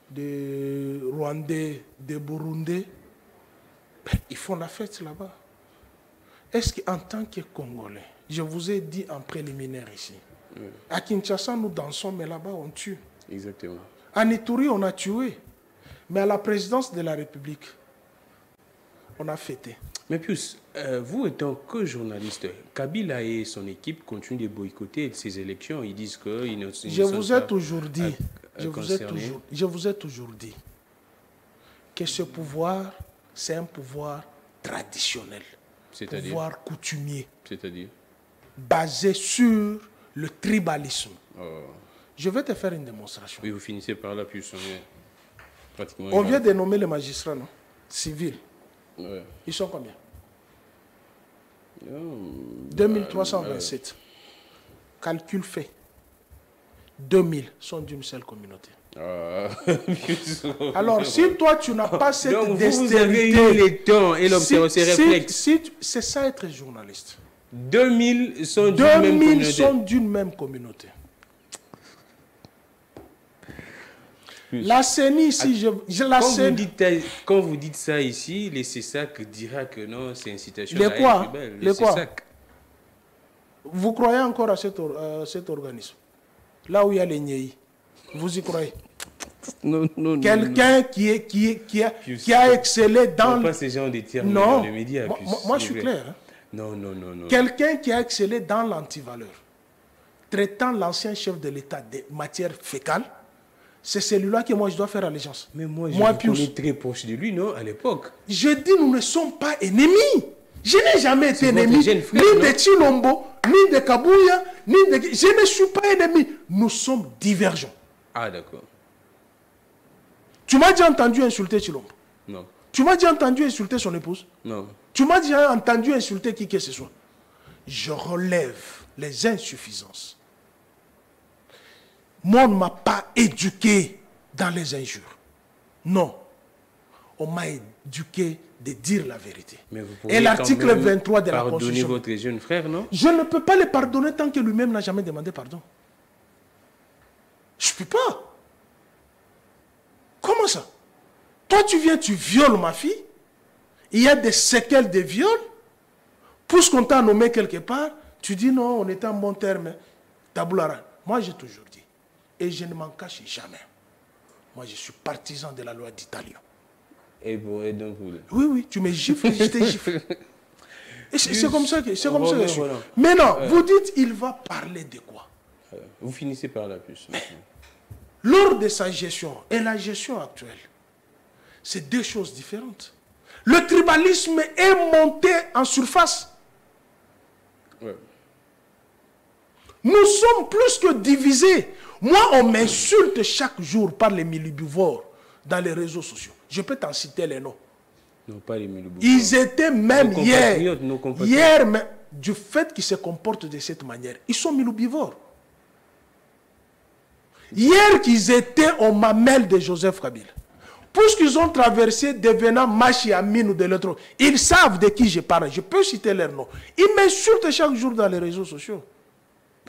des Rwandais, des Burundais. Ils font la fête là-bas. Est-ce qu'en tant que Congolais, je vous ai dit en préliminaire ici, à Kinshasa nous dansons, mais là-bas on tue. Exactement. En Ituri on a tué, mais à la présidence de la République, on a fêté. Mais Pius, vous étant que journaliste, Kabila et son équipe continuent de boycotter ces élections. Ils disent qu'ils ne sont pas... Je vous ai toujours dit que ce pouvoir, c'est un pouvoir traditionnel. C'est-à-dire? Pouvoir coutumier. C'est-à-dire? Basé sur le tribalisme. Oh. Je vais te faire une démonstration. Oui, vous finissez par là, Pius. On vient de nommer les magistrats, non? Civils. Ouais. Ils sont combien? 2327. Calcul fait. 2000 sont d'une seule communauté. Alors, si toi, tu n'as pas cette dextérité... Vous avez eu les temps et l'observation réflexe. C'est ça être journaliste. 2000 sont d'une même communauté. 2000 sont d'une même communauté. La CENI ici, quand vous dites ça ici, les CESAC dira que non, c'est incitation à la haine rebelle. Les quoi? Vous croyez encore à cet organisme? Là où il y a les Nyei, vous y croyez? Non. Quelqu'un qui a excellé dans... Pas ces gens des termes dans les médias. Moi je suis clair. Hein? Non. Quelqu'un qui a excellé dans l'antivaleur, traitant l'ancien chef de l'État de matière fécale, c'est celui-là que moi je dois faire allégeance. Mais moi je suis très proche de lui, non, à l'époque. Je dis, nous ne sommes pas ennemis. Je n'ai jamais été ennemi, frère, ni de Chilombo, ni de Kabouya, ni de... Je ne suis pas ennemi. Nous sommes divergents. Ah, d'accord. Tu m'as déjà entendu insulter Chilombo? Non. Tu m'as déjà entendu insulter son épouse? Non. Tu m'as déjà entendu insulter qui que ce soit? Je relève les insuffisances. Moi, on ne m'a pas éduqué dans les injures. Non. On m'a éduqué de dire la vérité. Mais vous et l'article 23 de la Constitution. Votre jeune frère, non? Je ne peux pas le pardonner tant que lui-même n'a jamais demandé pardon. Je ne peux pas. Comment ça? Toi, tu viens, tu violes ma fille. Il y a des séquelles de viol. Puisqu'on t'a nommé quelque part, tu dis non, on est en bon terme. Taboulara. Moi, j'ai toujours dit, et je ne m'en cache jamais. Moi, je suis partisan de la loi d'Italie. Et donc vous... Oui, oui, tu me gifles, je te gifle. Et c'est comme ça que c'est comme ça que je suis. Voilà. Maintenant, vous dites, il va parler de quoi? Vous finissez par la puce. Lors de sa gestion et la gestion actuelle, c'est deux choses différentes. Le tribalisme est monté en surface. Ouais. Nous sommes plus que divisés. Moi, on m'insulte chaque jour par les milibivores dans les réseaux sociaux. Je peux t'en citer les noms. Non, pas les milibivores. Ils étaient même hier, hier, mais du fait qu'ils se comportent de cette manière, ils sont milibivores. Hier qu'ils étaient au mamelle de Joseph Kabila. Puisqu'ils ont traversé devenant Machi Amin ou de l'autre, ils savent de qui je parle. Je peux citer leur nom. Ils m'insultent chaque jour dans les réseaux sociaux.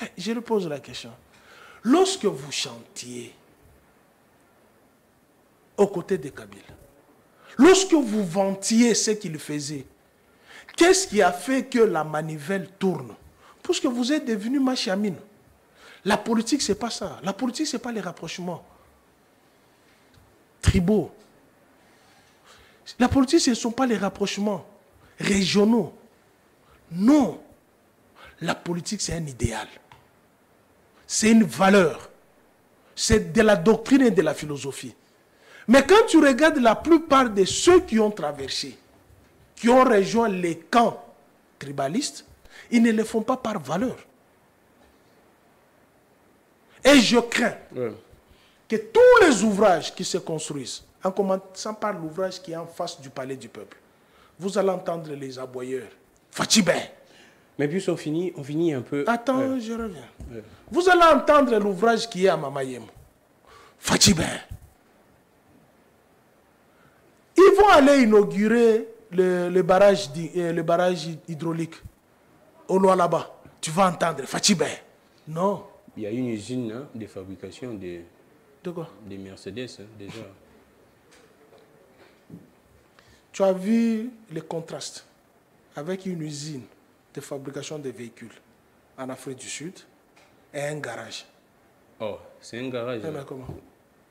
Mais je leur pose la question. Lorsque vous chantiez aux côtés de Kabila, lorsque vous vantiez ce qu'il faisait, qu'est-ce qui a fait que la manivelle tourne? Puisque vous êtes devenu Machi Amin. La politique, ce n'est pas ça. La politique, ce n'est pas les rapprochements tribaux. La politique, ce ne sont pas les rapprochements régionaux. Non. La politique, c'est un idéal. C'est une valeur. C'est de la doctrine et de la philosophie. Mais quand tu regardes la plupart de ceux qui ont traversé, qui ont rejoint les camps tribalistes, ils ne le font pas par valeur. Et je crains que tous les ouvrages qui se construisent, en commençant par l'ouvrage qui est en face du palais du peuple, vous allez entendre les aboyeurs. Fatibé. Mais puis on finit un peu... Attends, je reviens. Vous allez entendre l'ouvrage qui est à Mamayem. Fatibé. Ils vont aller inaugurer le barrage hydraulique au loin là-bas. Tu vas entendre Fatibé. Non. Il y a une usine de fabrication de quoi? Des Mercedes, déjà. Tu as vu le contraste avec une usine de fabrication de véhicules en Afrique du Sud et un garage. Oh, c'est un garage. Mais comment?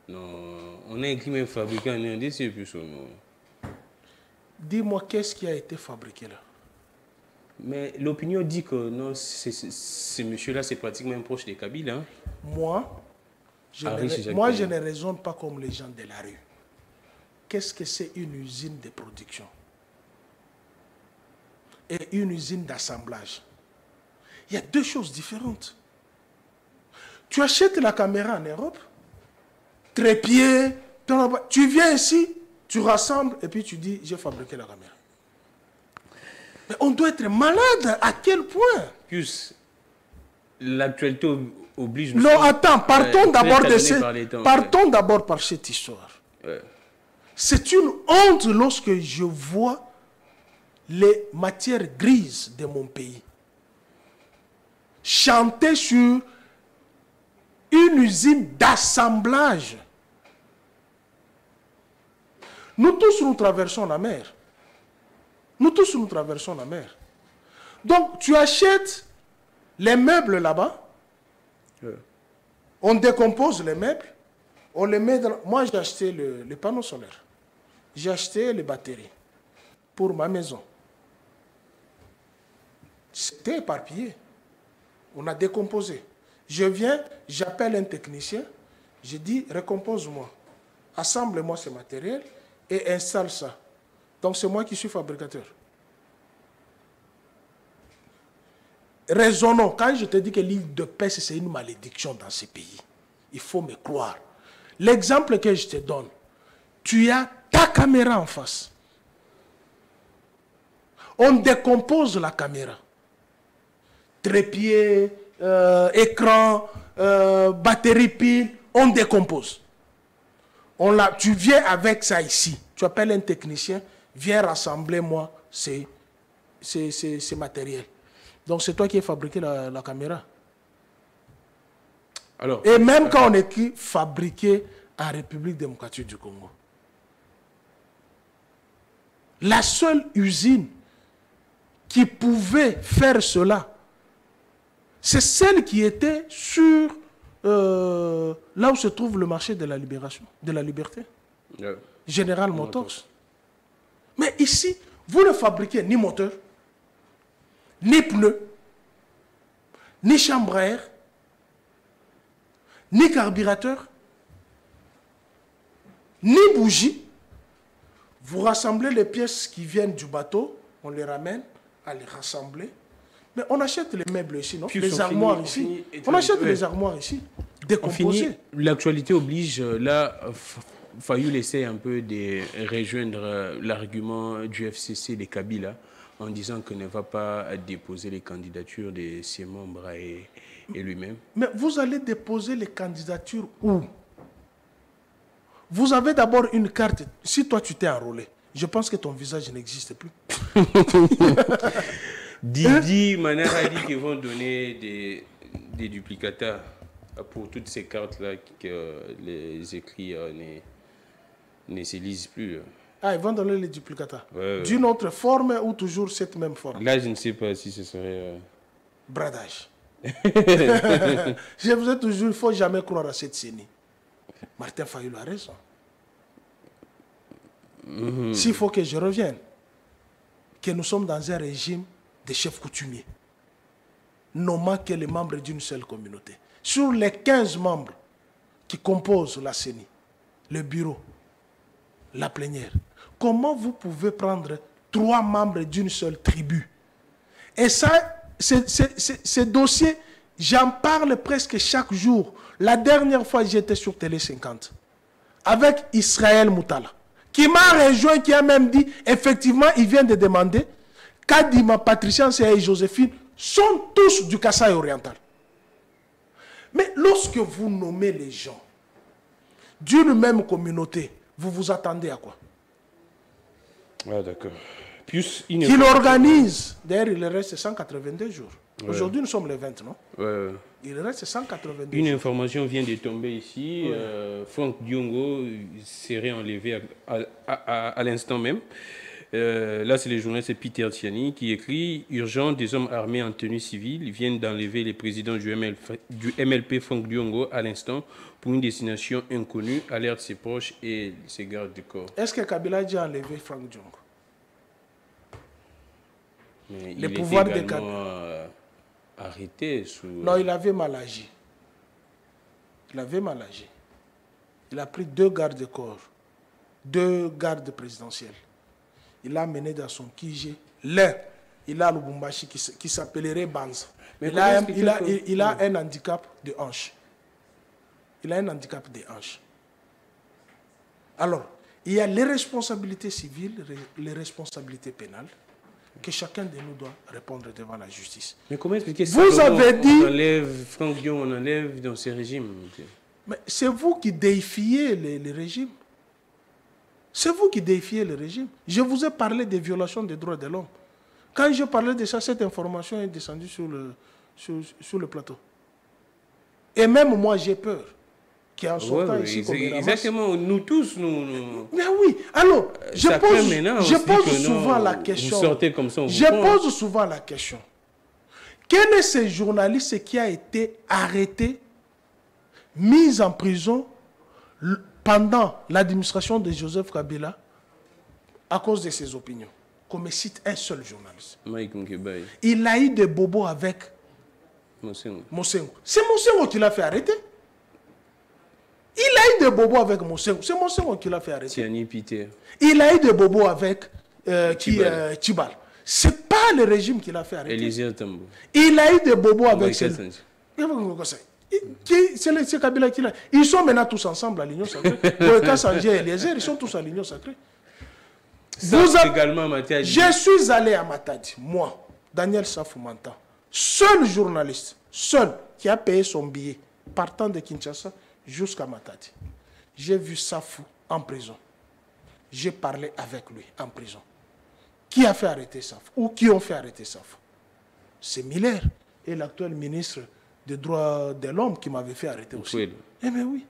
Non, on a écrit même fabricant en Inde, c'est plus ça. Dis-moi, qu'est-ce qui a été fabriqué là? Mais l'opinion dit que non, ces monsieur-là, c'est pratiquement proche des Kabyles. Hein? Moi, je ne raisonne pas comme les gens de la rue. Qu'est-ce que c'est une usine de production et une usine d'assemblage? Il y a deux choses différentes. Tu achètes la caméra en Europe, trépied, tu viens ici, tu rassembles et puis tu dis, j'ai fabriqué la caméra. Mais on doit être malade. À quel point? Plus l'actualité oblige... Non, attends, partons d'abord par cette histoire. Ouais. C'est une honte lorsque je vois les matières grises de mon pays chanter sur une usine d'assemblage. Nous tous, nous traversons la mer. Nous tous, nous traversons la mer. Donc, tu achètes les meubles là-bas, on décompose les meubles, on les met dans... Moi, j'ai acheté les panneaux solaires. J'ai acheté les batteries pour ma maison. C'était éparpillé. On a décomposé. Je viens, j'appelle un technicien, je dis, recompose-moi, assemble-moi ce matériel et installe ça. Donc c'est moi qui suis fabricateur. Raisonnons, quand je te dis que l'île de paix, c'est une malédiction dans ce pays, il faut me croire. L'exemple que je te donne, tu as ta caméra en face, On décompose la caméra. Trépied, écran, batterie pile, on décompose. Tu viens avec ça ici. Tu appelles un technicien, viens rassembler moi ces matériels. Donc c'est toi qui as fabriqué la caméra. Alors, et même quand on écrit fabriqué en République démocratique du Congo. La seule usine qui pouvait faire cela, c'est celle qui était sur là où se trouve le marché de la libération, de la liberté. General Motors. Mais ici, vous ne fabriquez ni moteur, ni pneus, ni chambre à air, ni carburateur, ni bougie. Vous rassemblez les pièces qui viennent du bateau, on les ramène à les rassembler. Mais on achète les meubles ici, non? Les armoires ici. On achète les armoires ici, décomposées. L'actualité oblige, là, Fayou essaie un peu de rejoindre l'argument du FCC de Kabila en disant qu'il ne va pas déposer les candidatures de ses membres et lui-même. Mais vous allez déposer les candidatures où? Vous avez d'abord une carte. Si toi tu t'es enrôlé, je pense que ton visage n'existe plus. Didi Manara a dit qu'ils vont donner des duplicata pour toutes ces cartes-là que les écrits ne se lisent plus. Ah, ils vont donner les duplicata. Ouais. D'une autre forme ou toujours cette même forme? Là, je ne sais pas si ce serait... Bradage. Je vous ai toujours, il ne faut jamais croire à cette CENI. Martin Fayulu a raison. S'il faut que je revienne, que nous sommes dans un régime de chefs coutumiers, nommant que les membres d'une seule communauté. Sur les 15 membres qui composent la CENI, le bureau, la plénière, comment vous pouvez prendre 3 membres d'une seule tribu? Et ça, ces dossiers, j'en parle presque chaque jour. La dernière fois, j'étais sur Télé 50 avec Israël Moutala, qui m'a rejoint, qui a même dit, effectivement, il vient de demander, Kadima, Patricia et Joséphine sont tous du Kasaï oriental. Mais lorsque vous nommez les gens d'une même communauté, vous vous attendez à quoi? Ah, d'accord. Qu'il organise. D'ailleurs, il reste 182 jours. Ouais. Aujourd'hui, nous sommes les 20, non? Ouais. Il reste 182 jours. Une information vient de tomber ici. Ouais. Franck Diongo serait enlevé à l'instant même. Là, c'est le journaliste Peter Tiani qui écrit « Urgent, des hommes armés en tenue civile viennent d'enlever le président du MLP Franck Diongo à l'instant pour une destination inconnue, alerte ses proches et ses gardes du corps. » Est-ce que Kabila a déjà enlevé Franck Diongo? Mais le pouvoir de Kabila arrêté sous... Non, il avait mal agi. Il avait mal agi. Il a pris 2 gardes de corps, 2 gardes présidentiels. Il a mené dans son Kije. L'un, il a Lubumbashi qui s'appellerait Banza. Il a un handicap de hanche. Il a un handicap de hanche. Alors, il y a les responsabilités civiles, les responsabilités pénales, que chacun de nous doit répondre devant la justice. Mais comment expliquer ça? Vous avez dit... On enlève Franck Dion, on enlève dans ces régimes. Mais c'est vous qui déifiez les régimes. C'est vous qui déifiez le régime. Je vous ai parlé des violations des droits de l'homme. Quand je parlais de ça, cette information est descendue sur le plateau. Et même moi, j'ai peur qu'en sortant ici... Exactement, nous tous, nous... Mais oui, alors, je pose souvent la question. Vous sortez comme ça, je pose souvent la question. Quel est ce journaliste qui a été arrêté, mis en prison pendant l'administration de Joseph Kabila à cause de ses opinions? Qu'on me cite un seul journaliste. Il a eu des bobos avec Mosengo. C'est Mosengo qui l'a fait arrêter. Il a eu des bobos avec Mosengo. C'est Mosengo qui l'a fait arrêter. Il a eu des bobos avec Tibal. Ce n'est pas le régime qui l'a fait arrêter. Il a eu des bobos avec c'est Kabila qui l'a. Ils sont maintenant tous ensemble à l'Union sacrée. Boyka, Sanjay et Eliezer, ils sont tous à l'Union sacrée. également Matadi. Je suis allé à Matadi, moi, Daniel Safoumanta, seul journaliste, seul, qui a payé son billet, partant de Kinshasa jusqu'à Matadi. J'ai vu Safou en prison. J'ai parlé avec lui en prison. Qui a fait arrêter Safou? Ou qui ont fait arrêter Safou? C'est Miller et l'actuel ministre des droits de l'homme qui m'avait fait arrêter aussi. Oui. Eh bien oui.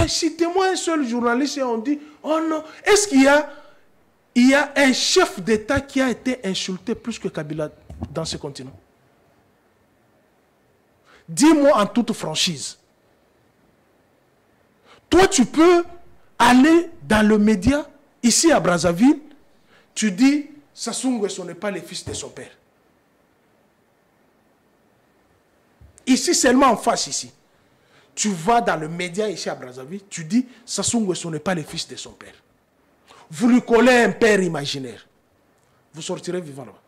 Citez-moi un seul journaliste et on dit, oh non, est-ce qu'il y a un chef d'État qui a été insulté plus que Kabila dans ce continent? Dis-moi en toute franchise. Toi, tu peux aller dans le média, ici à Brazzaville, tu dis, Sassou Nguesso n'est pas le fils de son père. Ici, seulement en face, ici. Tu vas dans le média ici à Brazzaville, tu dis, Sassou Nguesso n'est pas le fils de son père. Vous lui collez un père imaginaire. Vous sortirez vivant là-bas.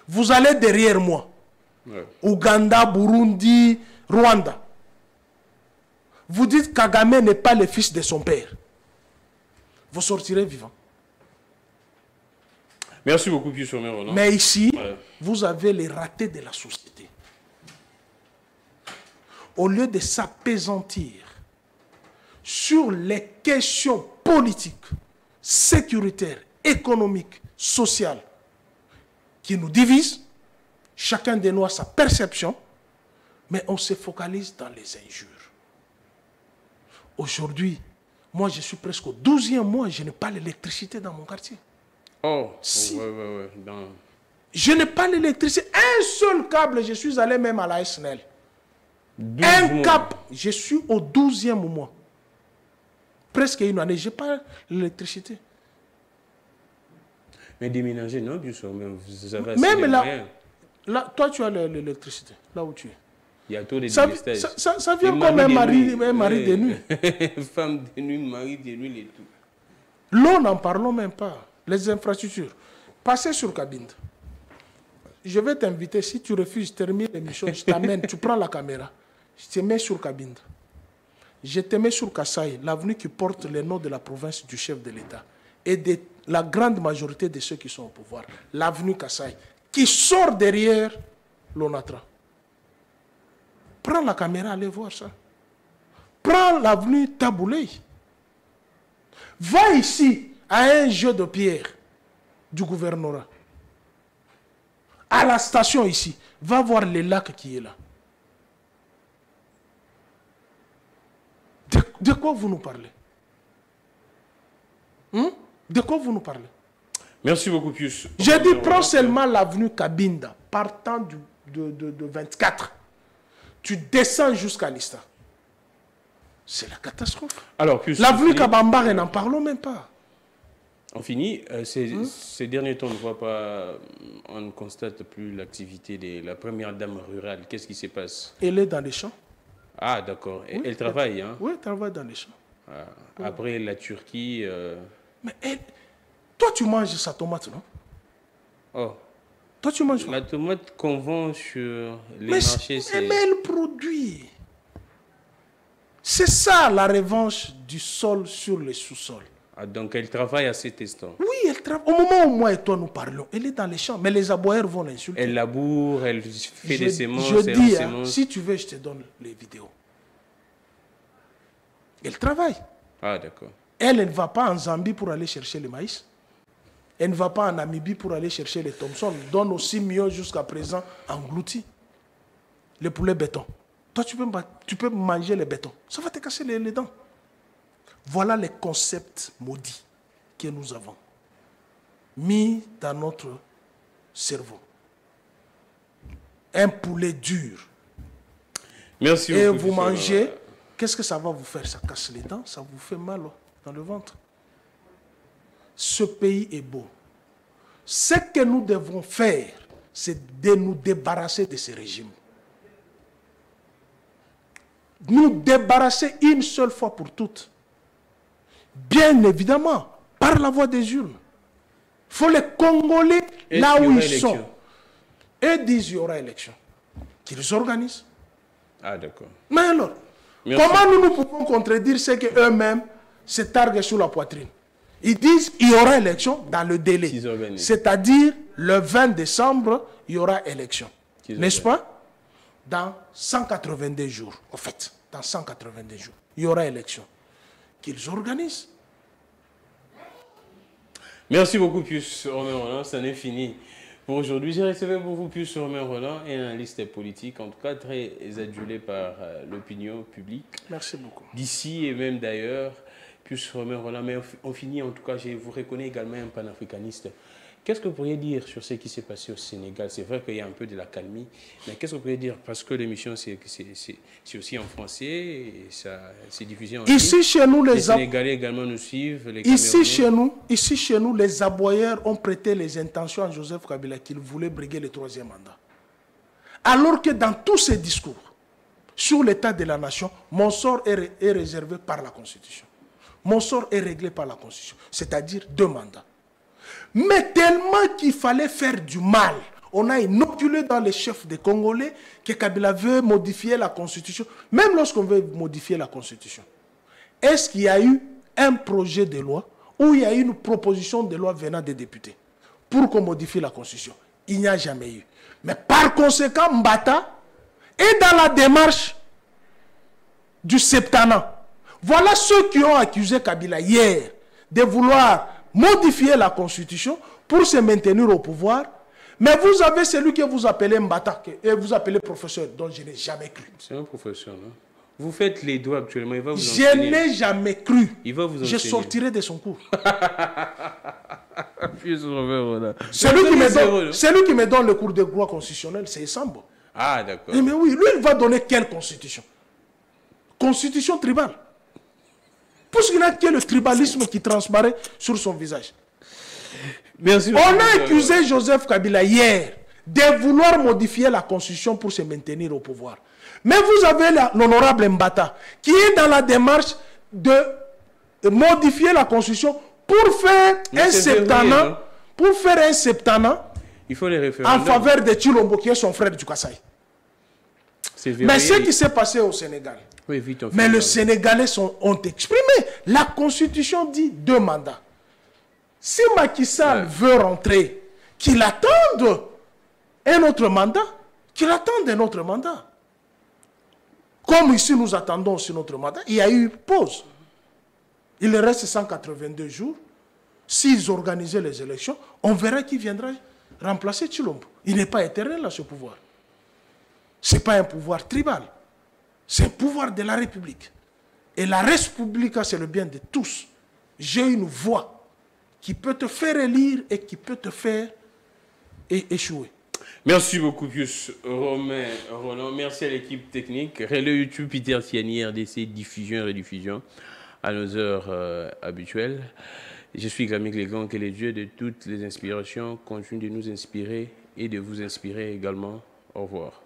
Vous allez derrière moi. Ouais. Ouganda, Burundi, Rwanda. Vous dites Kagame n'est pas le fils de son père. Vous sortirez vivant. Merci beaucoup, Pius Roland. Mais ici, vous avez les ratés de la société. Au lieu de s'appesantir sur les questions politiques, sécuritaires, économiques, sociales qui nous divisent, chacun de nous a sa perception, mais on se focalise dans les injures. Aujourd'hui, moi je suis presque au 12e mois, je n'ai pas l'électricité dans mon quartier. Oh, si. Ouais. Je n'ai pas l'électricité. Un seul câble, je suis allé même à la SNL. Un câble, je suis au 12e mois. Presque une année, je n'ai pas l'électricité. Mais déménager, non, bien sûr, vous avez même là, toi tu as l'électricité, là où tu es. Il y a tout des ça vient comme un mari de nuit. Femme de nuit, mari de nuit et tout. L'eau, n'en parlons même pas. Les infrastructures. Passez sur Cabinda. Je vais t'inviter. Si tu refuses, termine l'émission, je t'amène, tu prends la caméra. Je te mets sur Cabinda. Je te mets sur Kassai, l'avenue qui porte le nom de la province du chef de l'État. Et de la grande majorité de ceux qui sont au pouvoir. L'avenue Kassai, qui sort derrière l'Onatra. Prends la caméra, allez voir ça. Prends l'avenue Taboulé. Va ici à un jeu de pierre du gouvernorat. À la station ici. Va voir le lac qui est là. De quoi vous nous parlez? De quoi vous nous parlez? Merci beaucoup, Pius. J'ai dit, prends seulement l'avenue Cabinda, partant de 24. Tu descends jusqu'à Lista. C'est la catastrophe. Alors, Pius, l'avenue Kabambare, n'en parlons même pas. On finit. Ces derniers temps, on ne constate plus l'activité de la première dame rurale. Qu'est-ce qui se passe? Elle est dans les champs. Ah, d'accord. Oui, elle travaille, hein? Oui, elle travaille dans les champs. Ah, après la Turquie... Mais toi, tu manges sa tomate, non? Oh. Toi, tu manges la tomate qu'on vend sur les marchés, c'est... Mais elle produit. C'est ça, la revanche du sol sur le sous-sol. Ah, donc elle travaille à cet instant. Oui, elle travaille. Au moment où moi et toi nous parlons, elle est dans les champs, mais les aboyeurs vont l'insulter. Elle laboure, elle fait des semences. Je dis, si tu veux, je te donne les vidéos. Elle travaille. Ah, d'accord. Elle ne va pas en Zambie pour aller chercher le maïs. Elle ne va pas en Namibie pour aller chercher les Thomson. Donne aussi mieux jusqu'à présent englouti. Le poulet béton. Toi, tu peux manger le béton. Ça va te casser les dents. Voilà les concepts maudits que nous avons mis dans notre cerveau. Un poulet dur. Merci et beaucoup. Et vous mangez, qu'est-ce que ça va vous faire? Ça casse les dents, ça vous fait mal dans le ventre. Ce pays est beau. Ce que nous devons faire, c'est de nous débarrasser de ce régime. Nous débarrasser une seule fois pour toutes. Bien évidemment, par la voie des urnes. Il faut les Congolais là où ils sont. Et disent qu'il y aura élection. Qu'ils organisent. Ah, d'accord. Mais alors, comment nous pouvons contredire ce qu'eux-mêmes se targuent sur la poitrine? Ils disent qu'il y aura élection dans le délai. 6h22. C'est-à-dire, le 20 décembre, il y aura élection. 6h22. N'est-ce pas? Dans 182 jours, en fait. Dans 182 jours, il y aura élection. Qu'ils organisent. Merci beaucoup, Pius Romain Roland. Ça n'est fini. Pour aujourd'hui, j'ai recevé pour vous Pius Romain Roland, un analyste politique, en tout cas très adulé par l'opinion publique. Merci beaucoup. D'ici et même d'ailleurs, Pius Romain Roland. Mais on finit, en tout cas, je vous reconnais également un panafricaniste. Qu'est-ce que vous pourriez dire sur ce qui s'est passé au Sénégal? C'est vrai qu'il y a un peu de la calmie, mais qu'est-ce que vous pourriez dire? Parce que l'émission, c'est aussi en français, et c'est diffusé en ligne. Ici, chez nous, les Sénégalais également nous suivent. Les ici, chez nous, les aboyeurs ont prêté les intentions à Joseph Kabila qu'il voulait briguer le 3e mandat. Alors que dans tous ces discours sur l'état de la nation, mon sort est réservé par la Constitution. Mon sort est réglé par la Constitution, c'est-à-dire 2 mandats. Mais tellement qu'il fallait faire du mal, on a inoculé dans les chefs des Congolais que Kabila veut modifier la Constitution. Même lorsqu'on veut modifier la Constitution, est-ce qu'il y a eu un projet de loi ou il y a eu une proposition de loi venant des députés pour qu'on modifie la Constitution? Il n'y a jamais eu. Mais par conséquent, Mbata est dans la démarche du septennat. Voilà ceux qui ont accusé Kabila hier de vouloir modifier la Constitution pour se maintenir au pouvoir. Mais vous avez celui que vous appelez Mbata, et vous appelez professeur, dont je n'ai jamais cru. C'est un professeur, non? Vous faites les doigts actuellement, il va vous Je enseigner. n'ai jamais cru. Il va vous Je enseigner. sortirai de son cours. Celui qui me donne le cours de droit constitutionnel, c'est Sambo. Ah, d'accord. Mais oui, lui, il va donner quelle constitution? Constitution tribale. Puisqu'il n'a que le tribalisme qui transparaît sur son visage. Merci. On a accusé Joseph Kabila hier de vouloir modifier la constitution pour se maintenir au pouvoir. Mais vous avez l'honorable Mbata qui est dans la démarche de modifier la constitution pour faire un septennat, il faut les en faveur de Tshilombo qui est son frère du Kassai. Mais ce qui s'est passé au Sénégal, oui, vite, mais les Sénégalais ont exprimé. La Constitution dit 2 mandats. Si Macky Sall veut rentrer, qu'il attende un autre mandat. Qu'il attende un autre mandat. Comme ici nous attendons aussi notre mandat, il y a eu pause. Il reste 182 jours. S'ils organisaient les élections, on verra qui viendra remplacer Tshilombo. Il n'est pas éternel à ce pouvoir. Ce n'est pas un pouvoir tribal. C'est un pouvoir de la République. Et la République, c'est le bien de tous. J'ai une voix qui peut te faire élire et qui peut te faire échouer. Merci beaucoup, Pius Romain Roland. Merci à l'équipe technique. Relais YouTube, Peter Tiani, RDC, diffusion et rediffusion à nos heures habituelles. Je suis Glamik Legan, que les dieux de toutes les inspirations continuent de nous inspirer et de vous inspirer également. Au revoir.